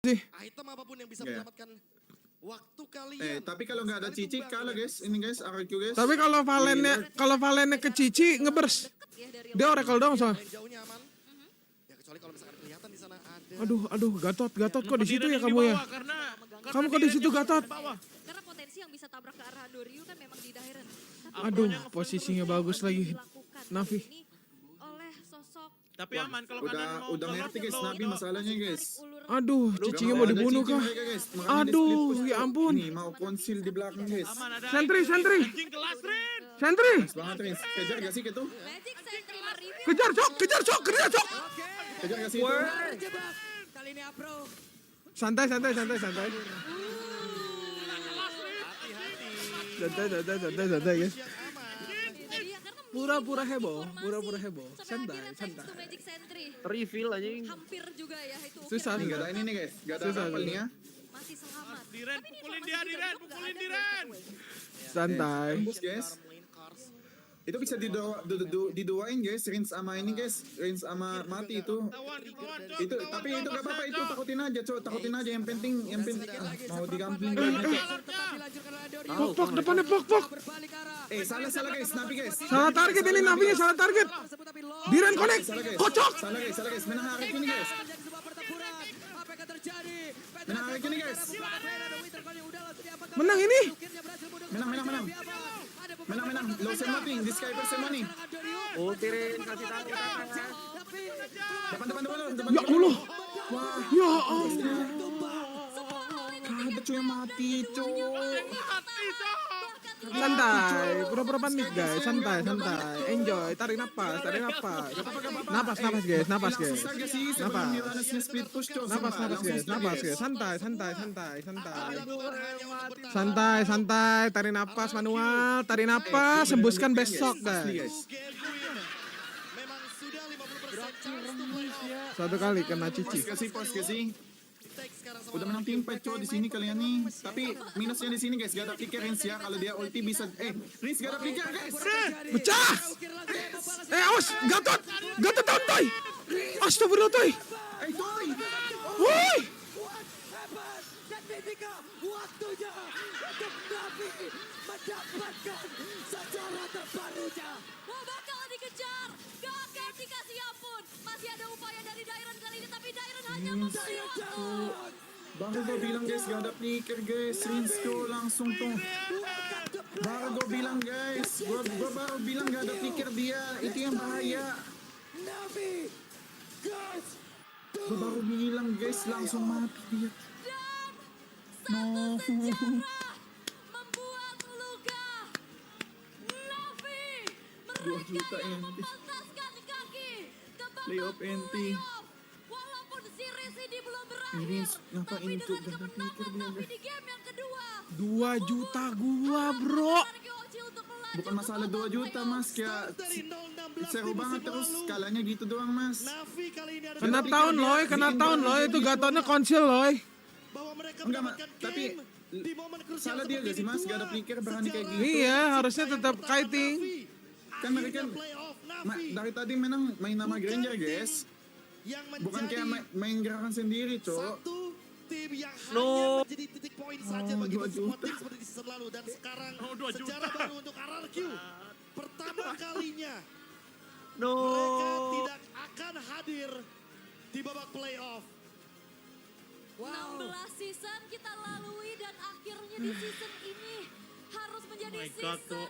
sih. Item apapun yang bisa menyelamatkan waktu kalian. Tapi kalau nggak ada Cici kalah guys. Ini guys RQ guys. Tapi kalau Valennya ke Cici ngebers. Dia Oracle dong soalnya. Jauhnya aman. Ya kecuali kalau misalkan kelihatan di sana ada. Aduh, Gatot kok di situ ya kamu ya? Kamu kok di situ Gatot? Karena potensi yang bisa tabrak ke arah Doryu kan memang di Dairen. Aduh, posisinya bagus lagi. Navi. Oleh sosok Tapi aman kalau kanan mau udah ngerti guys Nabi masalahnya guys. Aduh, Cicinya mau dibunuh kah? Aduh, ya ampun. Ini mau konsil di belakang guys. Sentry. Anjing kelas Rin. Sentry. Banget Rins. Kejar gak sih gitu? Magic Sentry mereview. Kejar, Cok. Kejar gak sih itu? Kali ini Afro. Santai. Santai. Guys. Pura-pura heboh. Santai. Magic Sentry. Reveal anjing. Hampir juga ya itu. Susah. Nih gak ada ini nih guys. Gak ada Susah, kapal nih ya. Masih selamat. Diren, Tapi ini pukulin informasi dia, juga pukulin nggak Diren. ada breakaway. Santai. Tembus guys. Itu bisa diduain guys. Rins sama ini guys. Rins sama mati itu. Itu tapi itu gak apa-apa itu takutin aja cowok. Takutin aja yang penting mau digampling Pok, depannya pok. salah guys. Nabi guys. Salah target ini, Navinya salah target. Diren connect. Kocok. Salah guys. Menang hari ini guys. Menang hari ini guys. Menang ini. Menang. Low semoni. Di Skyper semoni. Ultirin kasih tahu. Depan. Ya Allah. Ya Allah. Ada cuy yang mati cuy. Santai, pura-pura panik guys, santai. Enjoy, tarik napas. Napas guys. Napas guys. Santai, tarik napas manual, hembuskan besok guys. Memang sudah 50% Satu kali kena Cici. Pos kasih. Udah menang tim fight cowok di sini kalian nih. Tapi minusnya di sini guys, gak ada flicker Rins ya. Kalau dia ulti bisa Rins gak ada flicker guys. Pecah. Awas, Gatot down toy. Astagfirullah toy. Toy. Woi. Dan ketika waktunya untuk Navi mendapatkan sejarah terbarunya. Bakal dikejar. Gak akan dikasih ampun. Masih ada upaya dari Dairen kali ini. Tapi Dairen hanya membuat. Baru gue bilang guys, gak ada flicker guys. Rins tuh langsung tuh. Baru gue bilang guys. Gue baru bilang gak ada flicker dia. Itu yang bahaya. Navi guys. Gue baru bilang guys, langsung mati dia. Satu sejarah membuat luka. Navi 2 juta mereka yang NT. memantaskan kaki ke babak Playoff NT. playoff. Walaupun series ini belum berakhir, Ini ngapain tapi tuh? dengan Gak ada flicker kemenangan dia. Navi di game yang kedua 2 juta gua, bro. Bukan masalah 2 juta mas, kayak seru banget terus skalanya gitu doang mas. Navi kali ini ada Kena tahun loh, itu Gatotnya konsil loh. bahwa mereka Enggak mak, mendapatkan tapi game di momen krusial salah dia gak sih mas, gak ada flicker berani kayak gitu. Iya, harusnya tetap kiting. Kan mereka dari tadi main nama Granger guys. yang Bukan kayak menjadi main gerakan sendiri cok. satu tim yang hanya menjadi titik poin saja bagi 2 semua juta. tim seperti di season lalu dan sekarang 2 juta. sejarah baru untuk RRQ pertama kalinya No. mereka tidak akan hadir di babak playoff. 16 season kita lalui dan akhirnya di season ini harus menjadi Oh my God, season Cok.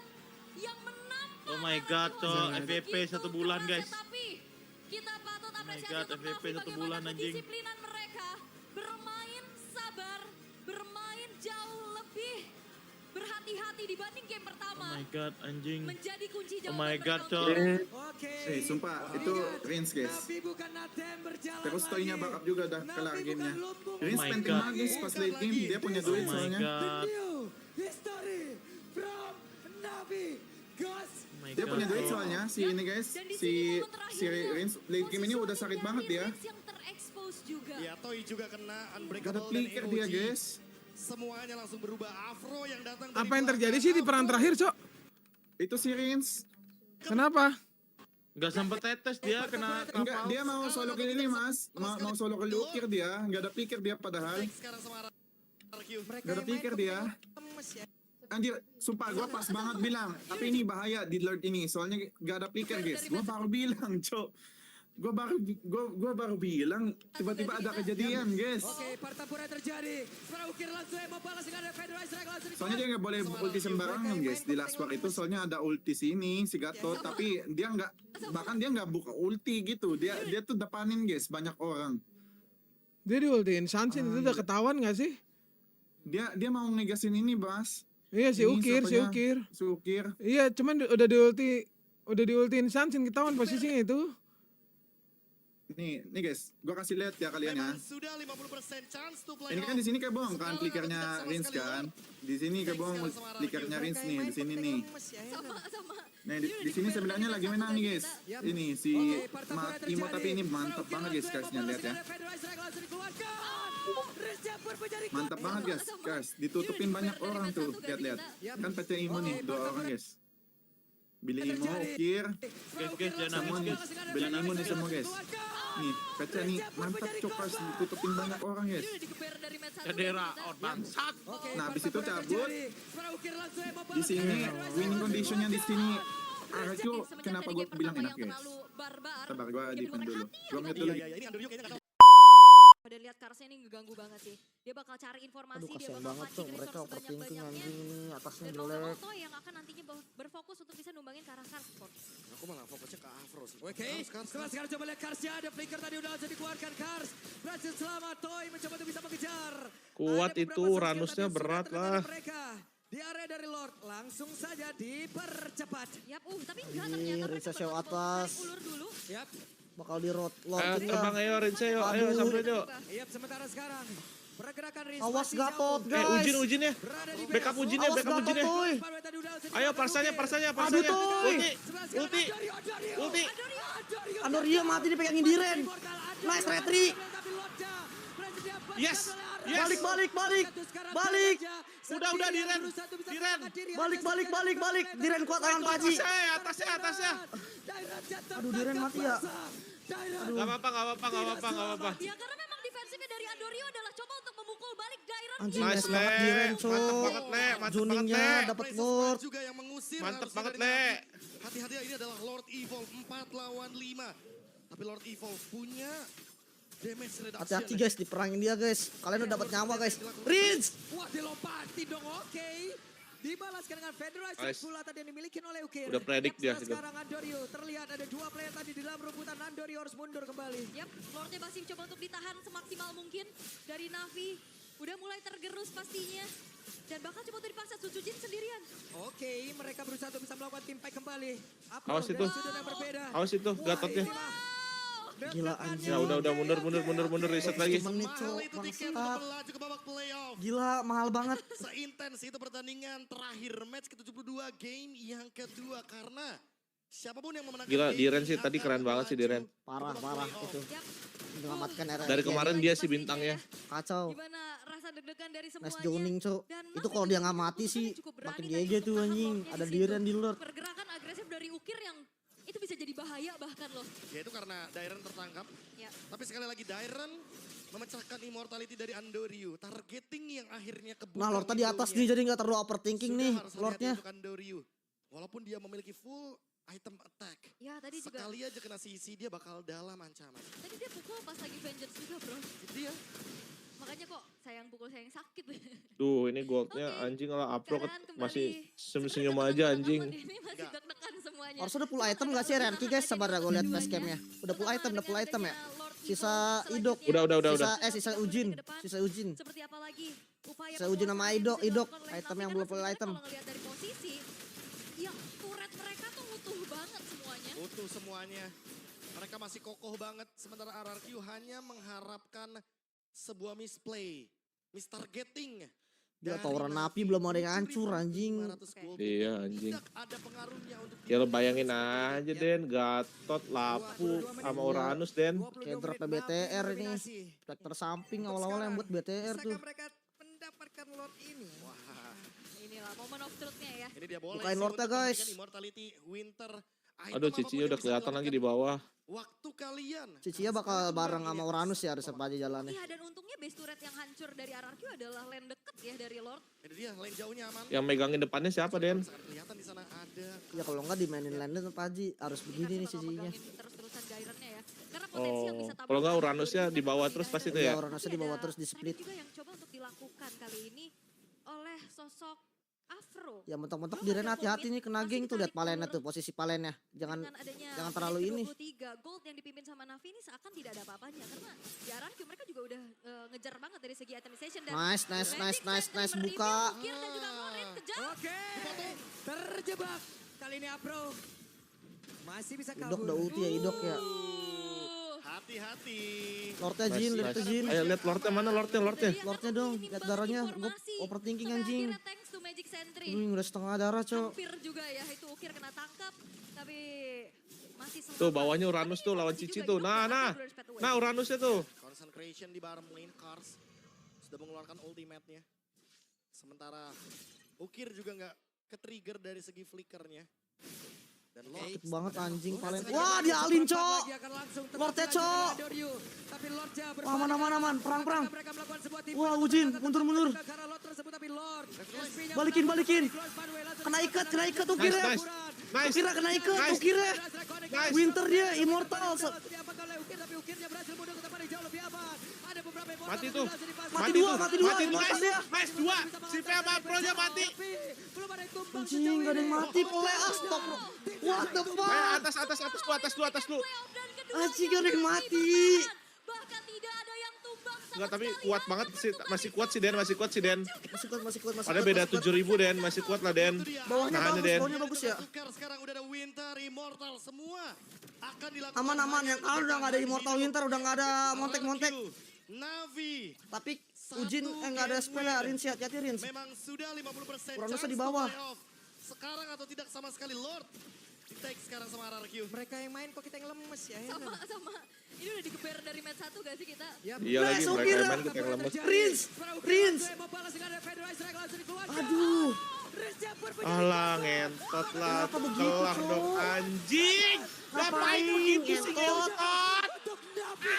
yang menambah Oh my God, Cok. FVP begitu 1 bulan, kerasnya, guys. Tapi kita patut apresiasi God, untuk FVP Navi 1 bagaimana bulan, anjing. kedisiplinan mereka bermain sabar, bermain jauh lebih berhati-hati dibanding game Oh pertama. my God, anjing. Menjadi kunci Oh jawaban my God, mereka Cok. untuk Oke. Sumpah itu Rins guys. Navi bukan Nathan berjalan. Terus toynya lagi. backup juga udah Navi kelar bukan gamenya. lumbung. Rins Oh my penting God. banget guys pas late game, dia punya Oh duit my soalnya. God. New history from Navi. Guys. Oh my Dia God, punya duit Cok. soalnya si ini guys, Dan di si sini momen terakhirnya, Rins late game ini udah sakit banget dia. Rins yang terekspos juga. Ya Toy juga kena Gak ada unbreakable dan flicker dia EOG. guys. Semuanya langsung berubah. Afro yang datang dari Apa yang terjadi belakang. sih di perang Afro terakhir, Cok? Itu si Rins. Kenapa? Nggak sempet tetes dia kena Enggak, kapal. dia mau solo kill ini mas. Mau solo kill Ukir dia. Nggak ada pikir dia padahal. Sekarang sama RRQ. Gak ada pikir dia. Anjir, sumpah gua pas banget bilang. Tapi ini bahaya di Lord ini. Soalnya gak ada pikir guys. Gua baru bilang, cok. Gua baru bilang. Tiba-tiba ada kejadian guys. Oke, pertempuran terjadi. Sekarang Ukir langsung yang membalas dengan ada Federal Strike langsung Soalnya dia nggak boleh ulti sembarangan guys di last war itu. Soalnya ada ulti sini si Gatot. Tapi dia nggak, bahkan dia nggak buka ulti gitu. Dia tuh depanin guys banyak orang. Dia diultiin Sunsin itu udah ketahuan gak sih? Dia mau ngegasin ini Bas. Iya si Ini Ukir, si siapanya? Ukir. Si Ukir. Iya, cuman udah diultiin Sunsin ketahuan posisinya itu. Nih guys, gua kasih lihat ya kalian ya. Memang sudah 50% chance to play Ini kan di sini kebong kan flickernya Rins kan. Di sini kebong flickernya Rins nih, di sini nih. Sama. Nah di sini sebenarnya lagi menang nih guys. Ini si Imo tapi ini mantap banget guys guysnya lihat ya. Mantap banget guys. Ditutupin banyak orang tuh. Lihat. Kan PC Imo nih, 2 orang guys. Billy Imo, Ukir, Guys, jangan semua nih. nangis guys. Billy Imo nih semua guys. Nih, PC nih mantap cokers ditutupin banyak orang guys. Cedera, bangsat. Nah, habis itu cabut. Di sini winning conditionnya di sini. RQ kenapa gue bilang enak guys? Sabar gue defend dulu. Gue mute dulu. Iya, ini Andrew kayaknya nggak tahu. Dan lihat Karsnya ini ngeganggu banget sih. Dia bakal cari informasi, Aduh dia kasihan bakal banget pancing tuh mereka resource overthinking sebanyak-banyaknya. anjing atasnya Dan mau jelek. Moto yang akan nantinya berfokus untuk bisa numbangin ke arah Karsport. Aku malah fokusnya ke Afro sih. Oke, sekarang coba lihat Karsnya, ada flicker tadi udah langsung dikeluarkan. Kars berhasil selamat, Toy mencoba untuk bisa mengejar. Kuat Ada itu, beberapa Ranusnya senjata dan berat sudah lah. terkena mereka. Di area dari Lord langsung saja dipercepat. Yap, tapi enggak Anjir, ternyata Risa mereka show bakal atas. tarik ulur dulu. Yap, Bakal di road Ayo launching terbang ya. ayo Rinseo, ayo Aduh. sampai yuk. yap sementara sekarang pergerakan Riz Awas masih Gatot jauh. guys. Ujin-ujinnya. Berada di Backup base. ujinnya, Awas backup Gatot ujinnya. tuh. Tadi udah langsung Ayo dikeluarkan parsanya. Aduh, Toy. Ulti. Sebelah sekarang Ulti. Andorio. Ulti. Andorio mati dipegangin Diren. Nice retri. Yes. Yes. Balik. Udah, Diren. Balik. Diren kuat tangan Paji. Atasnya. Aduh Diren mati ya. Gak apa-apa. Ya karena memang defensifnya dari Andorio adalah coba untuk memukul balik Dairon. Anjing Nice, nice banget Le. Diren Mantep banget, Le. Mantep banget, Juningnya Le. dapat Princess ward. Bride juga yang mengusir. Mantep harusnya banget, dari Le. Navi. Hati-hati ini adalah Lord Evil 4 lawan 5. Tapi Lord Evil punya damage reduction. Hati-hati guys diperangin dia guys. Kalian udah dapat nyawa guys. Rins. Wah, dilompati dong, oke. Dibalaskan dengan Federal Strike Nice. pula tadi yang dimiliki oleh Ukir. Udah predik dia Sekarang gitu. Sekarang Andorio terlihat ada 2 player tadi di dalam rebutan. Andorio harus mundur kembali. Yap, Lordnya masih coba untuk ditahan semaksimal mungkin dari Navi. Udah mulai tergerus pastinya. Dan bakal coba untuk dipaksa Sucujin sendirian. Oke, mereka berusaha untuk bisa melakukan tim fight kembali. Upload Awas dari itu. sudut yang berbeda. Awas itu, Wah, Gatotnya. inilah Gila anjing. Ya udah mundur reset lagi. Menit Mahal cok itu tiket untuk bangsat. melaju ke babak playoff. Gila mahal banget. Seintens itu pertandingan terakhir match ke-72 game yang kedua karena siapapun yang memenangkan Gila, game Diren ini sih tadi akan keren banget sih, melaju Diren. ke Parah babak parah playoff. itu. Yap, Menyelamatkan era. Dari kemarin dia sih pastinya bintangnya. Kacau. Gimana rasa deg-degan dari semuanya. Nice joning cok. Dan Itu Navi kalau dia nggak juga mati sih cukup berani makin tadi GG untuk tuh tahan anjing. Lordnya Ada di situ. Diren di Lord. Pergerakan agresif dari Ukir yang itu bisa jadi bahaya bahkan loh. Ya itu karena Dairen tertangkap. Ya. Tapi sekali lagi Dairen memecahkan immortality dari Andoryu. Targeting yang akhirnya kebuka. Nah Lord tadi atas nih jadi nggak terlalu overthinking nih Lordnya. Untuk Andoryu. Walaupun dia memiliki full item attack. Ya tadi juga. Sekali aja kena CC dia bakal dalam ancaman. Tadi dia pukul pas lagi vengeance juga bro. Itu dia. Makanya kok sayang pukul sayang sakit. Tuh ini goldnya Oke. anjing lah Apro Keadaan kembali. masih senyum-senyum Sebenarnya aja teman-teman anjing. Ini masih Enggak. deg-degan semuanya. Harusnya udah full item gak sih Renki guys? Sabar ya gue liat facecamnya. Udah full item ya. Sisa Idok. Udah. Sisa Ujin. Sisa Ujin. Seperti apa lagi? Upaya Saya uji nama penguasaan Idok, yang Idok. dilakukan oleh Item Navi. yang Karena belum full sebenarnya item. Kalau ngelihat dari posisi, ya turret mereka tuh utuh banget semuanya. Utuh semuanya. Mereka masih kokoh banget. Sementara RRQ hanya mengharapkan sebuah misplay. Mistargeting. Dia dari tower Navi. napi belum ada yang hancur anjing. 500 gold. Iya anjing. Tidak ada pengaruhnya untuk Ya lo bayangin aja Den, Gatot, Lapu, sama Uranus Den. Kayak drop BTR ini. Vector samping awal-awal yang buat BTR tuh. mereka mendapatkan Lord ini? Wah, Inilah moment of truth-nya ya. ini dia boleh Bukain sih Lordnya, untuk guys. memberikan Immortality Winter Aduh, Cicinya udah kelihatan lagi di bawah. Waktu kalian. Cicia bakal bareng sama Uranus ya harusnya Pak Haji jalannya. Iya, dan untungnya base turret yang hancur dari RRQ adalah lane deket ya dari Lord. Itu dia, lane jauhnya aman. Yang megangin depannya siapa, Den? Sangat kelihatan di sana ada. Ya kalau nggak dimainin lane Pak Haji harus begini nih Cicinya. Terus-terusan Gairannya ya. Karena potensi yang Oh, bisa kalau nggak Uranusnya di bawah terus pasti itu Iya ya. Uranusnya di bawah terus di split. Juga yang coba untuk dilakukan kali ini oleh sosok Afro. Ya mentok-mentok di Ren hati-hati nih kena geng tuh, lihat palennya tuh, posisi palennya. Jangan Dengan adanya jangan terlalu ini. 23 gold yang dipimpin sama Navi ini seakan tidak ada apa-apanya karena di RRQ mereka juga udah ngejar banget dari segi itemization dan Nice, nice, buka. Ukir dan juga Morin kejar. Oke, terjebak. Kali ini Afro masih bisa Idok kabur. udah ulti ya, Idok ya. Hati-hati. Lordnya Jin, lihat tuh Jin. Ayo lihat Lordnya mana Lordnya. Lordnya dong, lihat darahnya. Gue overthinking anjing. Thanks to Magic Sentry. Udah setengah darah cok. Hampir juga ya itu Ukir kena tangkap tapi masih sempat. Tuh bawahnya Uranus tuh lawan Cici tuh. Nah Uranusnya tuh. Concentration di bottom lane, Cars sudah mengeluarkan ultimate-nya. Sementara Ukir juga nggak ke-trigger dari segi flickernya. Dan Sakit banget anjing palen. Masih Wah ada dia alin beberapa cok. lagi akan langsung terus Lordnya, lagi Cok. dengan Doryu. Tapi Lordnya Wah berbalik mana dengan perang. mereka melakukan sebuah tim Wah, fight Ujin, untuk mundur. karena Lord tersebut tapi Lord SP-nya Balikin. close by the way, langsung Kena ikat dipakai. Ukir ya. Nice. Ukir kena ikat, Nice. Ukir ya. Nice. Winter dia immortal. Diapakan oleh Ukir tapi Ukirnya berhasil mundur ke tempat yang jauh lebih aman. Ada beberapa immortal Mati yang tuh. berhasil dipasang. Mati dua. Mati Immortal nice. dia. Nice 2. Si Fema Pro-nya mati. Tapi belum ada yang tumbang Anjing sejauh gak ada yang ini. mati. Play stop. What the Ayo fuck. atas lu. Anjing gak ada yang mati. Bahkan tidak ada yang tumbang sama Enggak tapi sekali. kuat banget sih, masih kuat sih Den. Masih kuat. Padahal beda 7.000 Den, masih kuat lah Den. Bawahnya Nahannya, Den. bagus ya. Tukar sekarang udah ada Winter, Immortal semua akan dilakukan. Aman yang kalau udah gak ada Immortal Winter, udah gak ada montek. Navi Tapi Ujin gak ada spell ya, Rins hati-hati Rins. memang sudah 50% Uranusnya chance di bawah. to playoff. Sekarang atau tidak sama sekali Lord. Di take sekarang sama RRQ. Mereka yang main kok kita yang lemes ya. Sama. Ini udah digeber dari match 1 gak sih kita? Iya lagi Nice, mereka Ukir. main kita yang lemes. Rins. Aduh. Alah ngentot lah, Kenapa begitu, kelah Cok? dong anjing. Ngapain Ngapain, begitu sih ngentot? ngentot? Untuk Navi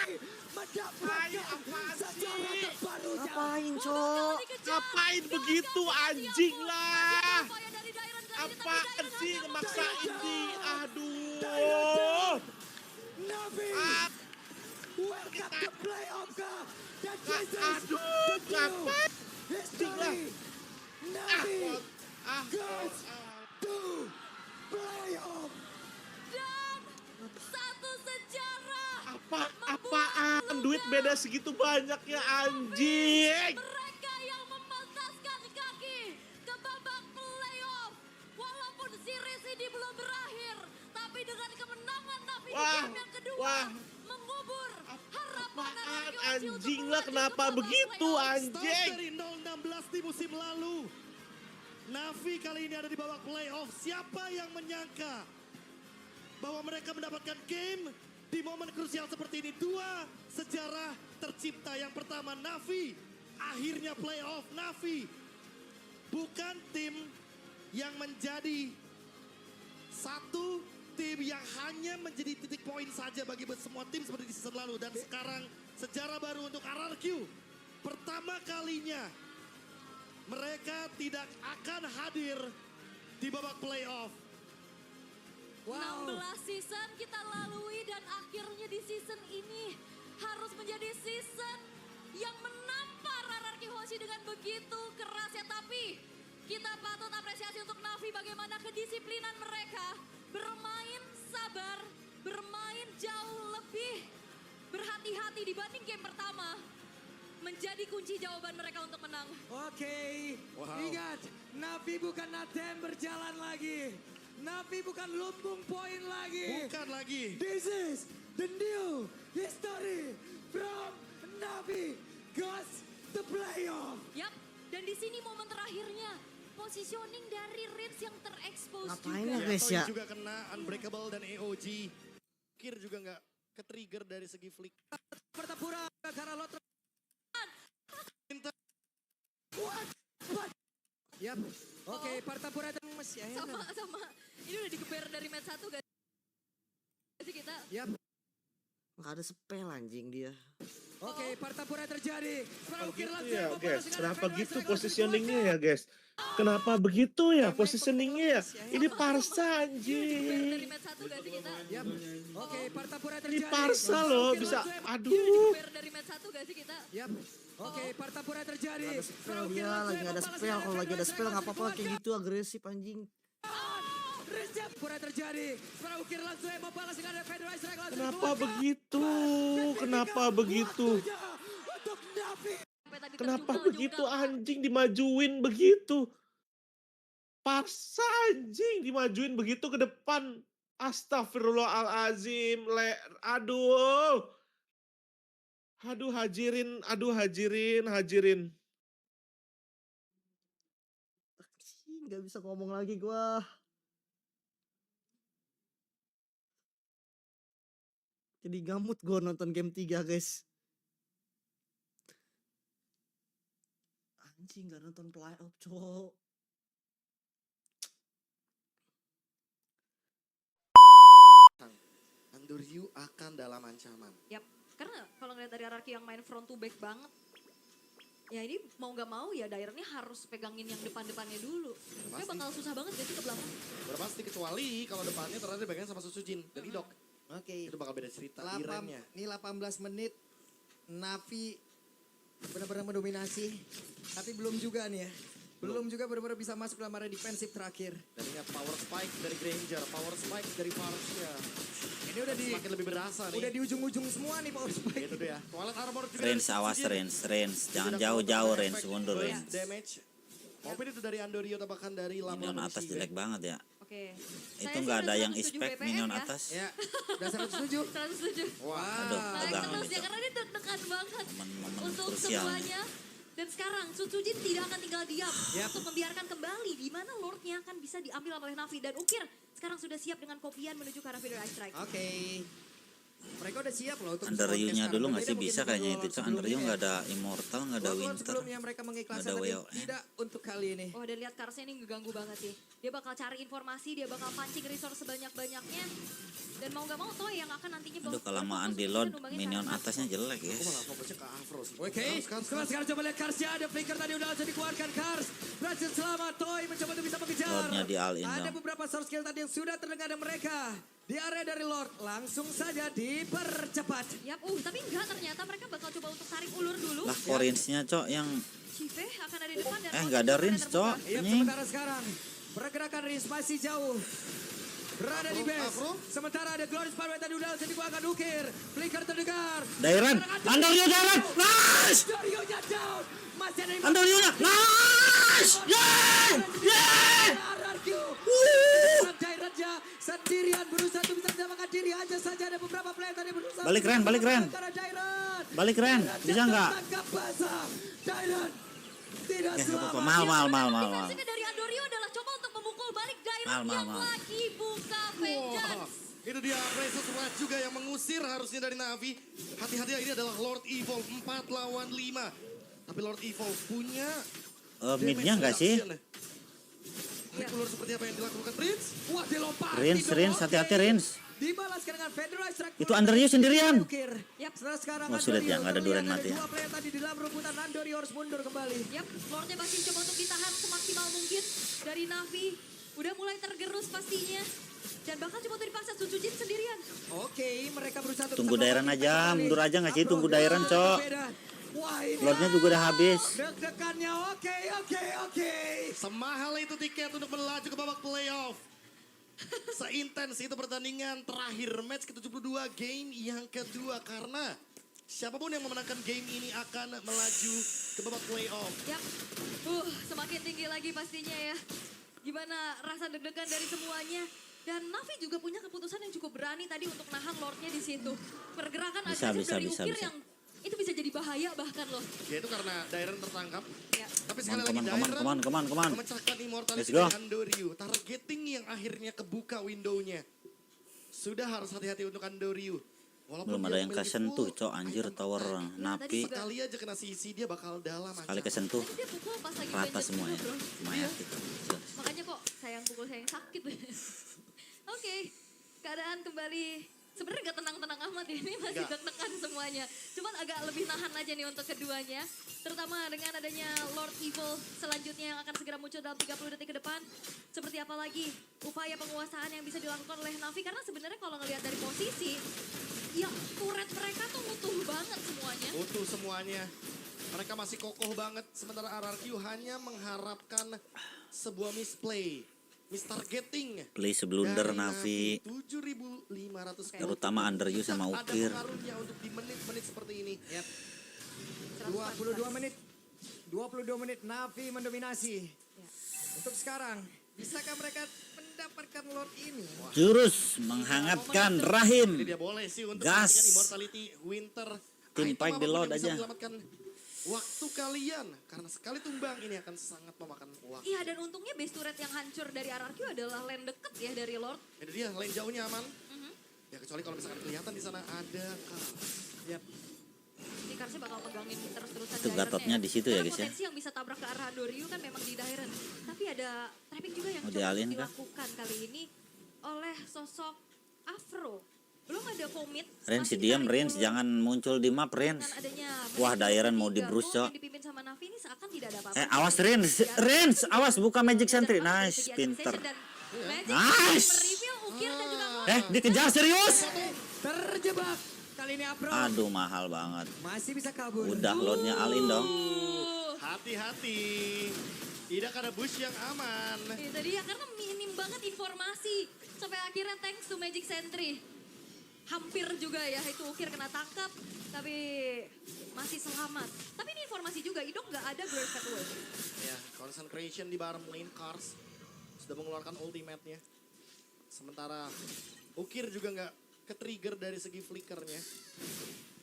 mendapatkan sejarah terbaru. Ngapain cok? Ngapain begitu anjing lah. Upaya dari Dairon kali ini, tapi Apaan Dairon sih hanya ngemaksain sih? Dairon Aduh. Navi, Ah, welcome to playoff kah? Dan this is aduh, the new ngapain? history. Navi Ah, goes to playoff. Dan satu sejarah. apaan? Duit beda segitu banyak ya anjing. Mereka yang memantaskan kaki ke babak playoff. Walaupun series ini belum berakhir, tapi dengan kemenangan Navi di Wah, game yang kedua wah. mengubur harapan Apaan RRQ anjing untuk lah, melaju kenapa ke babak begitu playoff. Start anjing? dari 0-16 di musim lalu. Navi kali ini ada di babak playoff. Siapa yang menyangka bahwa mereka mendapatkan game di momen krusial seperti ini? Dua sejarah tercipta. Yang pertama Navi, akhirnya playoff. Navi bukan tim yang menjadi satu tim yang hanya menjadi titik poin saja bagi semua tim seperti di season lalu. Dan sekarang sejarah baru untuk RRQ. Pertama kalinya mereka tidak akan hadir di babak playoff. 16 season kita lalui dan akhirnya di season ini harus menjadi season yang menampar RRQ Hoshi dengan begitu keras ya. Tapi kita patut apresiasi untuk Navi bagaimana kedisiplinan mereka bermain sabar, bermain jauh lebih berhati-hati dibanding game pertama. Menjadi kunci jawaban mereka untuk menang. Oke, Wow. ingat Navi bukan Nathan berjalan lagi. Navi bukan lumbung poin lagi. Bukan lagi. This is the new history from Navi goes to playoff. Yap, dan di sini momen terakhirnya positioning dari Rins yang terekspos Ngapain juga. ya guys Toy ya? juga kena Unbreakable dan AOG. Kir juga nggak ke-trigger dari segi flick. Pertapura karena lo Yap. Oke, Pertapura dan Mes ya. Sama. Ini udah digeber dari match 1 guys. Yap. Nggak ada spell anjing dia. Oke, pertempuran terjadi. Ukir langsung Ya membalas guys, dengan kenapa Federer gitu Strike positioningnya ya guys? Kenapa begitu ya positioningnya ya? Ini Parsa Dari anjing. match 1 gak sih kita? Yap. Oke, pertempuran Ini terjadi. Parsa loh Ukir bisa. langsung- Aduh. Fair dari match 1 gak sih kita? Yap. Oke, pertempuran terjadi. Spell dia lagi nggak ada spell. Kalau lagi ada spell nggak apa-apa kayak gitu agresif anjing. Recep pura terjadi. Para ukir langsung membalas dengan Federer Strike langsung. Kenapa dikeluarkan. begitu? Kenapa begitu? Waktunya untuk Navi. Sampai tadi Kenapa terjungkal begitu juga. anjing dimajuin begitu? Parsa anjing dimajuin begitu ke depan. Astagfirullahalazim. Aduh. Aduh hajirin. Anjing, nggak bisa ngomong lagi gua. Jadi gamut gua nonton game 3 guys. Anjing nggak nonton playoff cowok. Andoryu akan dalam ancaman. Yap, karena kalau ngeliat dari hierarki yang main front to back banget, ya ini mau nggak mau ya Dairennya harus pegangin yang depan-depannya dulu. Dia bakal susah banget gak sih ke belakang? Udah pasti kecuali kalau depannya ternyata dipegang sama Susujin dan Idok. Oke. Itu bakal beda cerita di remnya. Ini 18 menit. Navi benar-benar mendominasi. Tapi belum juga nih ya. Belum juga benar-benar bisa masuk dalam area defensif terakhir. Dan ingat power spike dari Granger, power spike dari Parsia. Ini udah di Semakin lebih berasa nih. udah di ujung-ujung semua nih power spike. Itu dia. Twilight Armor juga Rins, dari awas Susujin. Rins. Jangan Tidak jauh-jauh terlalu Rins, efek mundur burst Rins. damage. Maupun itu dari Andoryu atau bahkan dari Lamar. Minion atas jelek banget ya. Oke. Itu nggak ada yang expect minion atas. Ya, udah 107. 107. Aduh, Naik tegang terus ini. ya karena dia deg-degan banget Momen-momen untuk krusial. semuanya. Dan sekarang Sutsujin tidak akan tinggal diam Yap. untuk membiarkan kembali di mana Lordnya akan bisa diambil oleh Navi. Dan Ukir sekarang sudah siap dengan kopian menuju ke arah Federer Strike. Oke. Mereka udah siap loh untuk Underyu-nya dulu nggak sih Berbeda bisa mungkin kayaknya dengan itu. sebelumnya Underyu ya. nggak ada immortal, nggak ada Lawan winter. sebelumnya mereka mengikhlaskan Nggak ada tapi WoW. tidak untuk kali ini. Oh dan lihat Karsnya ini ngeganggu banget sih. Dia bakal cari informasi, dia bakal pancing resource sebanyak-banyaknya. Dan mau gak mau Toy yang akan nantinya Aduh, kelamaan di load, minion atasnya jelek Aku guys. malah fokusnya ke Afro sih. Oke, sekarang coba lihat Karsnya, ada flicker tadi udah langsung dikeluarkan Kars. Berhasil selamat, Toy mencoba untuk bisa mengejar. Lordnya di all in Ada dong. beberapa source skill tadi yang sudah terdengar dari mereka. Di area dari Lord, langsung saja dipercepat. Yap, tapi enggak ternyata mereka bakal coba untuk tarik ulur dulu. Lah kok Rinsnya cok yang Chive akan ada di depan dan nggak ada Rins cok. Iya, Anjing. sementara sekarang pergerakan Riz masih jauh. Berada di base. Afro. Sementara ada Glorious Power tadi udah langsung dikeluarkan Ukir. Flicker terdengar. Dairen, Andoryu Dairen, nice! Andoryu-nya down. Masih ada yang Andoryu-nya, nice! Yeay! Yeay! RRQ. Dairennya sendirian berusaha untuk bisa menyelamatkan diri. Hanya saja ada beberapa player tadi berusaha. Balik, Ren, balik, Ren. Karena Dairen. Balik Ren, bisa nggak? Tangkap basah. Dairen tidak Ya nggak apa-apa, selamat. mal. defensifnya dari Andoryu adalah coba untuk memukul balik Dairen Mal. yang lagi buka vengeance. Itu dia Precious Wrath juga yang mengusir harusnya dari Navi. Hati-hati ya, ini adalah Lord Evil 4 lawan 5. Tapi Lord Evil punya Midnya nggak sih? Naik ulur seperti apa yang dilakukan Prince? Wah, dilompat. Rins, hati-hati Rins. Dibalaskan dengan Federer Strike. Itu Andoryu sendirian. Ukir. Yap. Sekarang Oh, sulit ya, nggak ada terlihat Duren mati ya. Dua player tadi di dalam rebutan Andoryu harus mundur kembali. Yap, Lordnya masih coba untuk ditahan semaksimal mungkin dari Navi. Udah mulai tergerus pastinya. Dan bahkan coba untuk dipaksa Sutsujin sendirian. Oke, mereka berusaha untuk Tunggu tetap Dairen melakukan aja, kembali. mundur aja nggak sih? Afro Tunggu jauh Dairen, Cok. berbeda. Wah, ini Lordnya juga udah habis. deg-degannya. Oke. Semahal itu tiket untuk melaju ke babak playoff. Seintens itu pertandingan terakhir match ke-72 game yang kedua karena siapapun yang memenangkan game ini akan melaju ke babak playoff. Yap, semakin tinggi lagi pastinya ya. Gimana rasa deg-degan dari semuanya. Dan Navi juga punya keputusan yang cukup berani tadi untuk nahan Lordnya di situ. Pergerakan Bisa, agresif dari bisa. Ukir yang itu bisa jadi bahaya bahkan loh. Ya itu karena Dairen tertangkap. Ya. Tapi sekali lagi Come on. memecahkan immortality Let's go. dari Andoryu. Targeting yang akhirnya kebuka window-nya. Sudah harus hati-hati untuk Andoryu. Walaupun Belum dia ada yang memiliki kesentuh full cok, anjir item tower attack. Napi. Sekali aja kena CC dia bakal dalam Sekali ancaman. kesentuh, Tadi dia pukul pas lagi rata vengeance semuanya. juga, bro. Lumayan gitu. Makanya kok sayang pukul sayang sakit. Oke, keadaan kembali sebenarnya gak tenang-tenang amat ya, ini masih Nggak. deg-degan semuanya. Cuman agak lebih nahan aja nih untuk keduanya. Terutama dengan adanya Lord Evil selanjutnya yang akan segera muncul dalam 30 detik ke depan. Seperti apa lagi upaya penguasaan yang bisa dilakukan oleh Navi. Karena sebenarnya kalau ngelihat dari posisi, ya turret mereka tuh utuh banget semuanya. Utuh semuanya. Mereka masih kokoh banget. Sementara RRQ hanya mengharapkan sebuah misplay. Mistargeting. Play seblunder dari Navi. 7.500. Terutama Underyu sama Tetap Ukir. Ada pengaruhnya untuk di menit-menit seperti ini. Yap. 22 menit. 22 menit Navi mendominasi. Ya. Untuk sekarang, bisakah mereka mendapatkan Lord ini? Jurus menghangatkan rahim. Jadi dia boleh sih untuk Gas. memastikan Immortality Winter. Tim Item fight apapun the Lord yang bisa aja. menyelamatkan waktu kalian. Karena sekali tumbang ini akan sangat memakan waktu. Iya dan untungnya base turret yang hancur dari RRQ adalah lane deket ya dari Lord. Itu dia, lane jauhnya aman. Mhm. Ya kecuali kalau misalkan kelihatan di sana ada Karl. Yap. Ini Karsnya bakal pegangin terus-terusan Itu Dairen Gatotnya di situ ya, Karena guys, ya. potensi yang bisa tabrak ke arah Doryu kan memang di Dairen. Tapi ada trapping juga yang Mau coba dialin kah? dilakukan kali ini oleh sosok Afro. Belum ada komit. Rens masih diam, ditarik Rens dulu. jangan muncul di map, Rens. Dengan adanya Wah, Magic Dairen mau Sentry di-brush, gabung Cok. yang dipimpin sama Navi ini seakan tidak ada apa-apa. Awas Rens, Rens, awas buka Magic Sentry. Nice, pinter. Nice. Mereview Ukir dan juga Mo. Dikejar serius? Terjebak. Kali ini Afro Aduh, mahal banget. masih bisa kabur. Udah, loadnya Alin dong. Hati-hati. Tidak ada bush yang aman. Itu dia karena minim banget informasi. Sampai akhirnya thanks to Magic Sentry. Hampir juga ya itu Ukir kena tangkap. Tapi masih selamat. Tapi ini informasi juga, Idok nggak ada Great Fat World. Ya, concentration di bottom lane Cars. Sudah mengeluarkan ultimate-nya. Sementara Ukir juga nggak ke-trigger dari segi flickernya.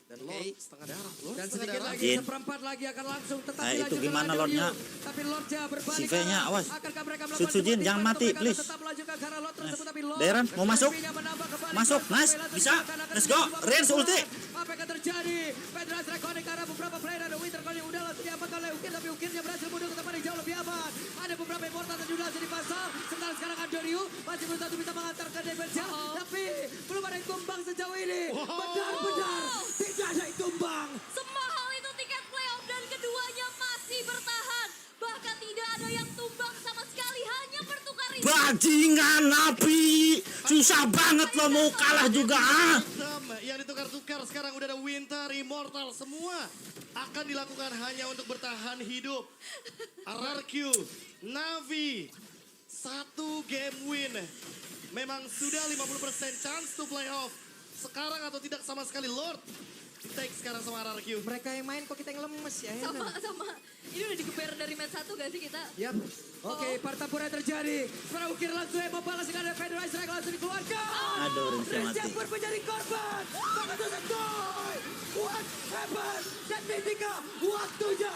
Dan Lord setengah darah. Lord Dan setengah sedikit darah. lagi Jin. seperempat lagi akan langsung tetap Itu dilanjutkan gimana oleh Lordnya? Doryu. Tapi Lordnya berbalik. Si V-nya, arah. awas. Akankah mereka melakukan Sujin, seperti jangan itu? mati, Mereka please. tetap melanjutkan ke arah Lord tersebut, tapi Lord Dairen, mau masuk? menambah kembali. Masuk, nice. Bisa. Let's go. Rens ulti. Apa yang akan terjadi? Federasi Reckoning karena beberapa player ada Winter Call yang udah langsung diamankan oleh Ukir, tapi Ukirnya berhasil mundur ke tempat yang jauh lebih aman. Ada beberapa Immortal yang sudah langsung dipasang. Sementara sekarang Underyu masih belum satu bisa mengantarkan damage-nya. Tapi belum ada yang tumbang sejauh ini. Benar-benar tidak ada yang tumbang. Semahal itu tiket playoff dan keduanya masih bertahan. Bahkan tidak ada yang tumbang sama sekali, hanya bertukar ini. Bajingan Navi. Susah banget lo mau kalah juga, ah. Item yang ditukar-tukar sekarang udah ada Winter, Immortal. Semua akan dilakukan hanya untuk bertahan hidup. RRQ, Navi, 1 game win. Memang sudah 50% chance to playoff. Sekarang atau tidak sama sekali Lord. Take sekarang sama RRQ. Mereka yang main kok kita yang lemes ya. Sama. Ini udah digeber dari match 1 gak sih kita? Yap. Oke, pertempuran terjadi. Sekarang Ukir langsung yang membalas ini ada Federasi Strike langsung dikeluarkan. Aduh, Rensnya Rens mati. yang pun menjadi korban. Sangat sesuai. What happened? Dan ketika waktunya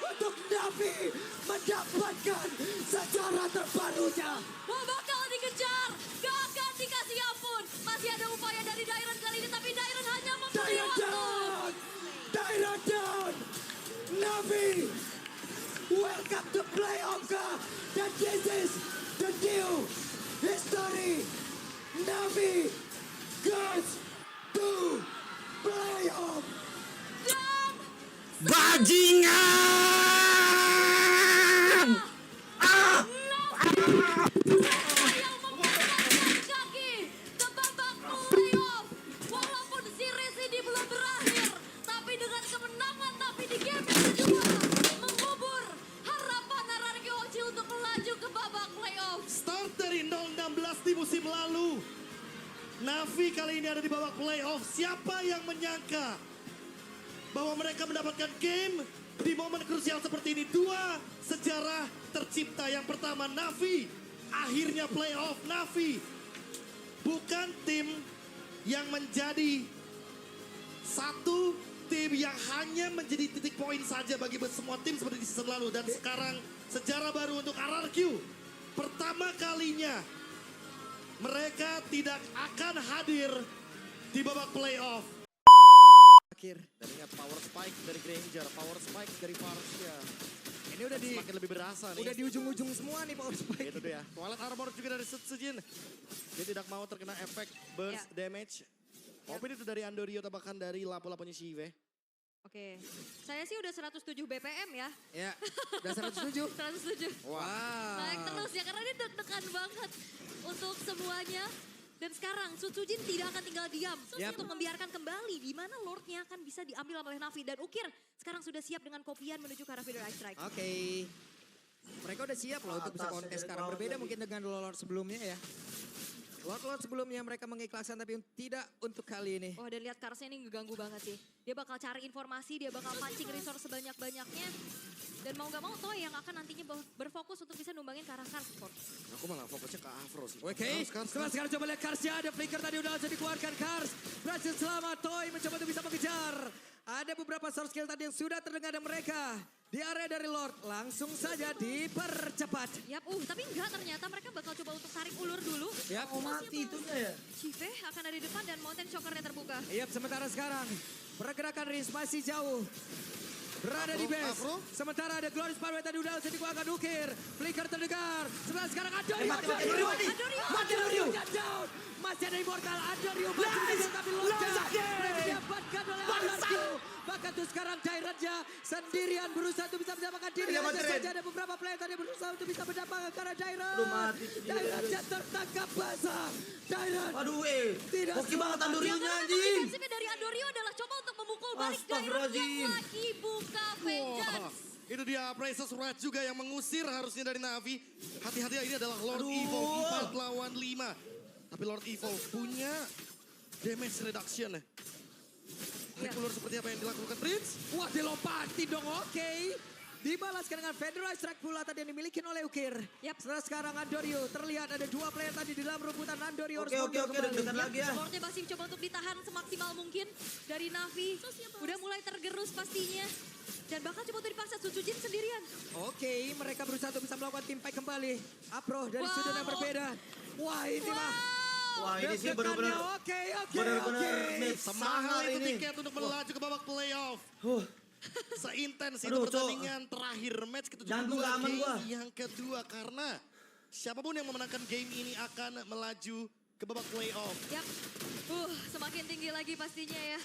untuk Navi mendapatkan sejarah terbarunya. Wah bakal dikejar, gak akan dikasih ampun. Masih ada upaya dari Dairen kali ini, tapi Dairen hanya memberi Dairen waktu. down. Dairen down. Navi. Welcome to playoff. Dan this is the new history. Navi goes to playoff. Dan Bajingan. yang membuka kaki ke babak playoff. Walaupun series ini belum berakhir, tapi dengan kemenangan Navi di game yang kedua mengubur harapan RRQ Oci untuk melaju ke babak playoff. Start dari 0-16 di musim lalu. Navi kali ini ada di babak playoff. Siapa yang menyangka bahwa mereka mendapatkan game di momen krusial seperti ini. 2 sejarah tercipta. Yang pertama Navi, akhirnya playoff. Navi bukan tim yang menjadi satu tim yang hanya menjadi titik poin saja bagi semua tim seperti di season lalu. Dan sekarang sejarah baru untuk RRQ. Pertama kalinya mereka tidak akan hadir di babak playoff. Akhir. Dan ingat power spike dari Granger, power spike dari Varsha. Ini udah di Semakin lebih berasa nih. udah di ujung-ujung semua nih power spike. Itu dia. Twilight Armor juga dari Sujin. Dia tidak mau terkena efek burst damage. Mungkin itu dari Andorio atau bahkan dari lapo-laponya Shive. Oke, saya sih udah 107 BPM ya. Ya, udah 107. 107. Wow. Naik terus ya karena dia deg-degan banget untuk semuanya. Dan sekarang Sutsujin tidak akan tinggal diam untuk membiarkan kembali di mana Lordnya akan bisa diambil oleh Navi. Dan Ukir sekarang sudah siap dengan kopian menuju ke arah Video Ice Strike. Oke. Mereka udah siap loh untuk bisa kontes sekarang. Berbeda mungkin dengan Lord sebelumnya ya. Lord sebelumnya mereka mengikhlaskan tapi tidak untuk kali ini. Oh dan lihat Karsnya ini ngeganggu banget sih. Dia bakal cari informasi, dia bakal pancing resource sebanyak-banyaknya. Dan mau gak mau Toy yang akan nantinya berfokus untuk bisa numbangin ke arah Kars. Aku malah fokusnya ke Afro sih. Oke, sekarang coba lihat Karsnya. Ada flicker tadi udah langsung dikeluarkan Kars. Berhasil selamat, Toy mencoba untuk bisa mengejar. Ada beberapa source skill tadi yang sudah terdengar dari mereka. Di area dari Lord, langsung saja dipercepat. Yap, tapi enggak ternyata mereka bakal coba untuk tarik ulur dulu. Yap, Mati itunya ya. Chive akan ada di depan dan Mountain Chokernya terbuka. Yap, sementara sekarang pergerakan Riz masih jauh. Berada di base. Afro. Sementara ada Glorious Power tadi udah langsung dikeluarkan Ukir. Flicker terdengar. Sebelah sekarang Adorio. Adorio. Down. Masih ada Immortal. Adorio masih tapi loncat. Didapatkan oleh Adorio. Bahkan tuh sekarang Dairatnya sendirian berusaha untuk bisa mendapatkan diri. Hanya saja ada beberapa player tadi berusaha untuk bisa mendapatkan karena Dairat. Dairatnya tertangkap basah. Dairat. Aduh Tidak Hoki banget Yang Andorionya pertama anjing. defensifnya dari Adorio adalah coba untuk memukul balik Dairat Astagfirullahaladzim. yang lagi buka vengeance. Itu dia Precious Red juga yang mengusir harusnya dari Navi. Hati-hati ini adalah Lord Evo 4 lawan 5. Tapi Lord Evo punya damage reduction. Tarik ulur seperti apa yang dilakukan Prince. Wah dilompatin dong, oke. Dibalaskan dengan Federal Strike pula tadi yang dimiliki oleh Ukir. Yap. Sekarang Andorio terlihat ada dua player tadi di dalam rebutan. Andorio harus Oke, mundur kembali. deg-degan lagi ya. Lordnya masih coba untuk ditahan semaksimal mungkin dari Navi. Udah mulai tergerus pastinya. Dan bahkan coba untuk dipaksa Sutsujin sendirian. Oke, mereka berusaha untuk bisa melakukan tim fight kembali. Apro dari Wow. sudut yang berbeda. Wah ini mah. Wah ini sih Deg-degannya, benar-benar Oke. benar-benar match Semahal sangar itu ini. tiket untuk melaju ke babak playoff. Seintens itu Aduh, Cok. pertandingan terakhir match ke-72 Jantung gak aman game gua. yang kedua. Karena siapapun yang memenangkan game ini akan melaju ke babak playoff. Yap. Semakin tinggi lagi pastinya ya.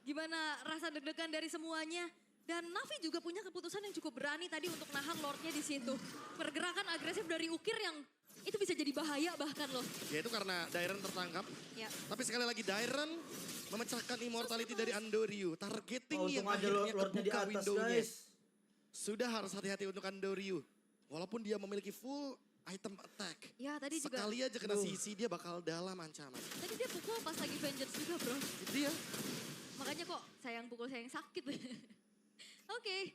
Gimana rasa deg-degan dari semuanya. Dan Navi juga punya keputusan yang cukup berani tadi untuk nahan Lordnya di situ. Pergerakan agresif dari Ukir yang itu bisa jadi bahaya bahkan loh. Ya itu karena Dairen tertangkap. Ya. Tapi sekali lagi Dairen memecahkan immortality dari Andorio. Targeting Oh, yang untung aja akhirnya Lordnya di kebuka atas windownya. guys. Sudah harus hati-hati untuk Andorio. Walaupun dia memiliki full item attack. Ya tadi juga. Sekali aja kena CC dia bakal dalam ancaman. Tadi dia pukul pas lagi vengeance juga bro. Itu dia. Makanya kok sayang pukul sayang sakit. Oke,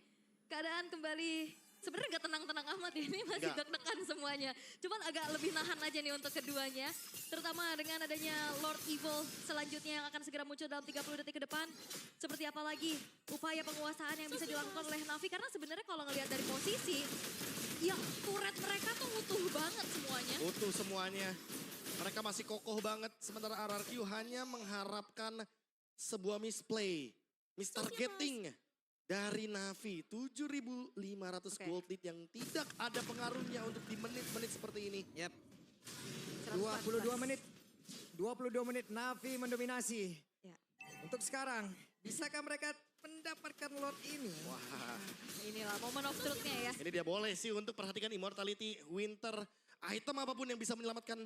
keadaan kembali sebenarnya gak tenang-tenang amat ya, ini masih Nggak. deg-degan semuanya. Cuman agak lebih nahan aja nih untuk keduanya. Terutama dengan adanya Lord Evil selanjutnya yang akan segera muncul dalam 30 detik ke depan. Seperti apa lagi upaya penguasaan yang bisa dilakukan oleh Navi. Karena sebenarnya kalau ngelihat dari posisi, ya turret mereka tuh utuh banget semuanya. Utuh semuanya. Mereka masih kokoh banget. Sementara RRQ hanya mengharapkan sebuah misplay. Mistargeting dari Navi. 7.500 gold lead yang tidak ada pengaruhnya untuk di menit-menit seperti ini. Yap. 22 menit. 22 menit Navi mendominasi. Ya. Untuk sekarang, bisakah mereka mendapatkan Lord ini? Wah, Inilah momen of truth-nya ya. ini dia boleh sih untuk perhatikan immortality, winter, item apapun yang bisa menyelamatkan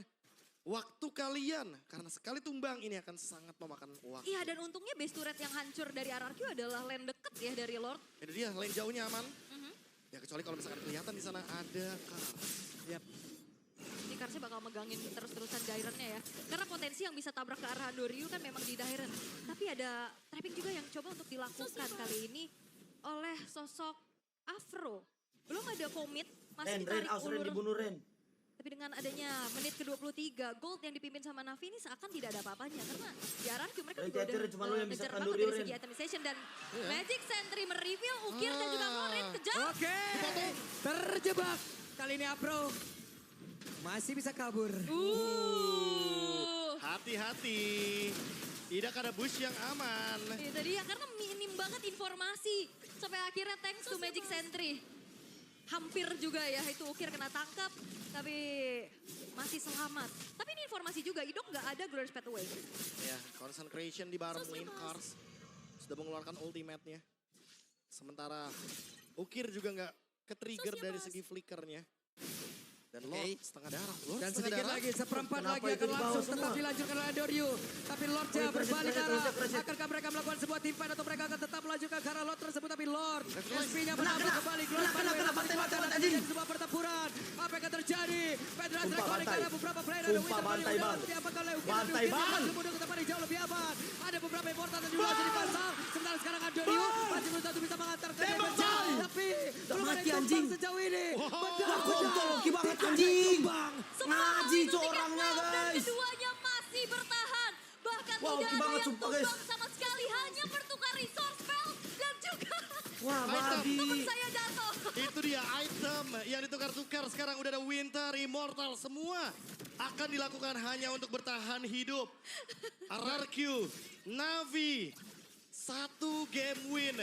waktu kalian. Karena sekali tumbang ini akan sangat memakan waktu. Iya dan untungnya base turret yang hancur dari RRQ adalah lane deket ya dari Lord. Itu dia, lane jauhnya aman. Ya kecuali kalau misalkan kelihatan di sana ada Kars. Yap. Ini Karsnya bakal megangin terus-terusan Dairennya ya. Karena potensi yang bisa tabrak ke arah Andoryu kan memang di Dairen. Tapi ada trapping juga yang coba untuk dilakukan kali ini oleh sosok Afro. Belum ada komit, masih Ren, ditarik Ren ulur. dibunuh Ren. Tapi dengan adanya menit ke-23, Gold yang dipimpin sama Navi ini seakan tidak ada apa-apanya. Karena di RRQ mereka Ren, juga Cacer, udah cuma lu yang bisa ngejar kandur banget dia, dari Ren. segi itemization. Dan Magic Sentry mereveal Ukir dan juga Morin kejar. Oke. Terjebak. Kali ini Apro masih bisa kabur. Hati-hati. Tidak ada bush yang aman. Itu dia karena minim banget informasi. Sampai akhirnya thanks to Magic Sentry. Hampir juga ya itu Ukir kena tangkap. Tapi masih selamat. Tapi ini informasi juga, Idok nggak ada Glorious Pathway. Ya, concentration di bottom lane, Cars sudah mengeluarkan ultimate-nya. Sementara Ukir juga nggak ke-trigger dari segi flickernya. Dan Lord setengah darah. Lord Dan setengah sedikit darah. lagi, seperempat Kenapa lagi itu akan di bawah langsung semua? tetap dilanjutkan oleh Doryu. Tapi Lordnya berbalik arah. Akankah mereka melakukan sebuah team fight atau mereka akan tetap melanjutkan ke arah Lord tersebut? Tapi Lord, SP-nya menabrak kembali. Kena, bantai, sebuah pertempuran. Apa yang akan terjadi? Federasi Sumpah, Rekonik bantai. ada beberapa player ada Sumpah, Winter bantai, Bang. Bang. Diapakan oleh Ukir. Bantai, Ukir Bang. berhasil mundur ke tempat yang jauh lebih aman. Ada beberapa immortal dan juga masih dipasang. Sementara sekarang Doryu masih belum satu bisa mengantarkan Tembak, Debel. Bang. Tapi belum ada mati, yang anjing. tumbang sejauh ini. Wah, kontol Loki banget, Tidak ada anjing. tumbang. Ngaji Itu tuh tiket orangnya, playoff dan guys. keduanya masih bertahan. Bahkan Wah, tidak oke ada banget, yang sumpah, tumbang guys. sama sekali. Hanya bertukar resource spell dan juga Wah, Mardi. teman saya jatuh. Itu dia item yang ditukar-tukar. Sekarang udah ada Winter, Immortal. Semua akan dilakukan hanya untuk bertahan hidup. RRQ, Navi, 1 game win.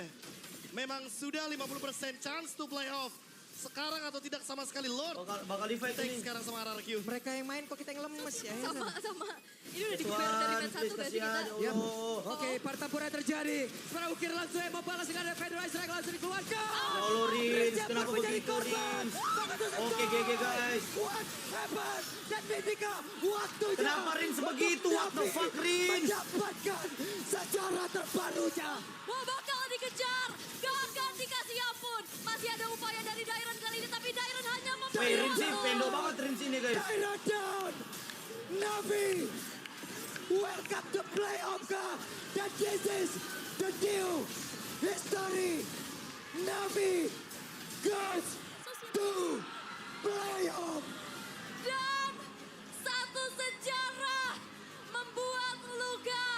Memang sudah 50% chance to play off. Sekarang atau tidak sama sekali Lord. Bakal di fight Take ini. sekarang sama RRQ. Mereka yang main kok kita yang lemes ya. Sama. Ini udah digeber dari match 1 guys kita. Ya Oke, pertempuran terjadi. Sekarang Ukir langsung yang membalas dengan Federal Strike langsung dikeluarkan. Allah, Rins, kenapa menjadi begitu, korban. Rins? Begitu saja. Oke, GG, guys. What happened? Dan Mimika, waktunya. Kenapa Rins begitu? What the fuck, Rins? Mendapatkan sejarah terbarunya. Wah, bakal dikejar. Gak akan dikasih ampun. Masih ada upaya dari Dairon kali ini, tapi Dairon hanya Wih, Rins sih membunuh. pendo banget Rins ini, guys. Tyra down. Navi. Welcome to playoff ka. And this is the new history. Navi goes to playoff. Dan satu sejarah membuat luka.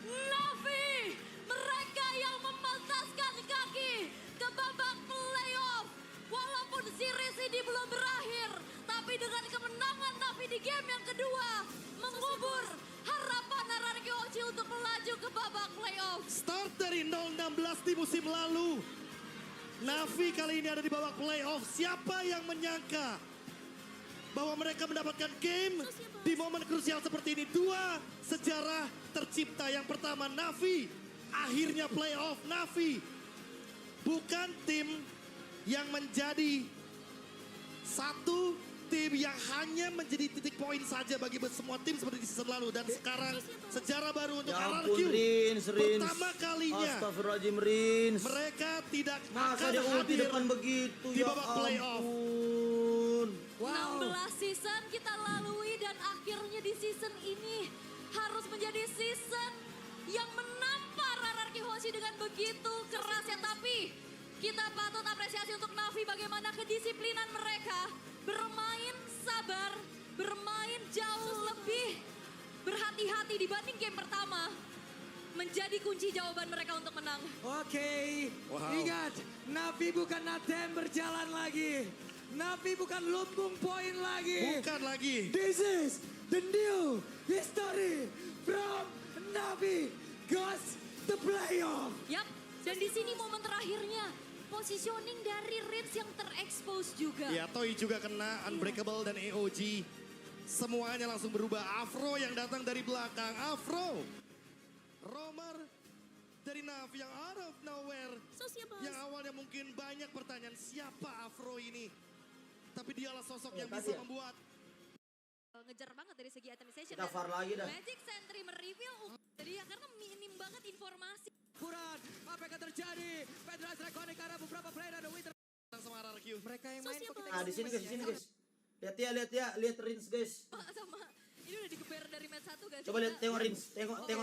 Navi, mereka yang memantaskan kaki ke babak playoff. Walaupun series ini belum berakhir, tapi dengan kemenangan Navi di game yang kedua, mengubur harapan RRQ Oci untuk melaju ke babak playoff. Start dari 0-16 di musim lalu. Navi kali ini ada di babak playoff. Siapa yang menyangka bahwa mereka mendapatkan game di momen krusial seperti ini? 2 sejarah tercipta. Yang pertama Navi akhirnya playoff. Navi bukan tim yang menjadi satu tim yang hanya menjadi titik poin saja bagi semua tim seperti di season lalu. Dan sekarang sejarah baru untuk Ya RRQ. ampun, Rins. Pertama kalinya Astagfirullahaladzim, Rins. mereka tidak Masa akan dia ulti hadir depan begitu, di ya babak playoff. ampun. 16 season kita lalui dan akhirnya di season ini harus menjadi season yang menampar RRQ Hoshi dengan begitu kerasnya. Tapi kita patut apresiasi untuk Navi bagaimana kedisiplinan mereka bermain sabar, bermain jauh lebih berhati-hati dibanding game pertama. Menjadi kunci jawaban mereka untuk menang. Oke, ingat, Navi bukan Natem berjalan lagi. Navi bukan lumbung poin lagi. Bukan lagi. This is the new history from Navi goes to playoff. Yap, dan di sini momen terakhirnya positioning dari Rins yang terekspos juga. Ya, Toy juga kena, Unbreakable dan AOG. Semuanya langsung berubah. Afro yang datang dari belakang. Afro. Romer dari Navi yang out of nowhere. Yang awalnya mungkin banyak pertanyaan, siapa Afro ini? Tapi dialah sosok yang bisa membuat. Ngejar banget dari segi itemization. Kita VAR lagi dah. Magic Sentry mereveal jadi ya karena minim banget informasi. Puran, apa yang akan terjadi? Federasi Rekonik karena beberapa player ada Winter. Sama RRQ. Mereka yang main kok kita Nah, di sini guys. Lihat ya, Rins, guys. Sama ini udah digeber dari match 1 guys. Coba lihat, tengok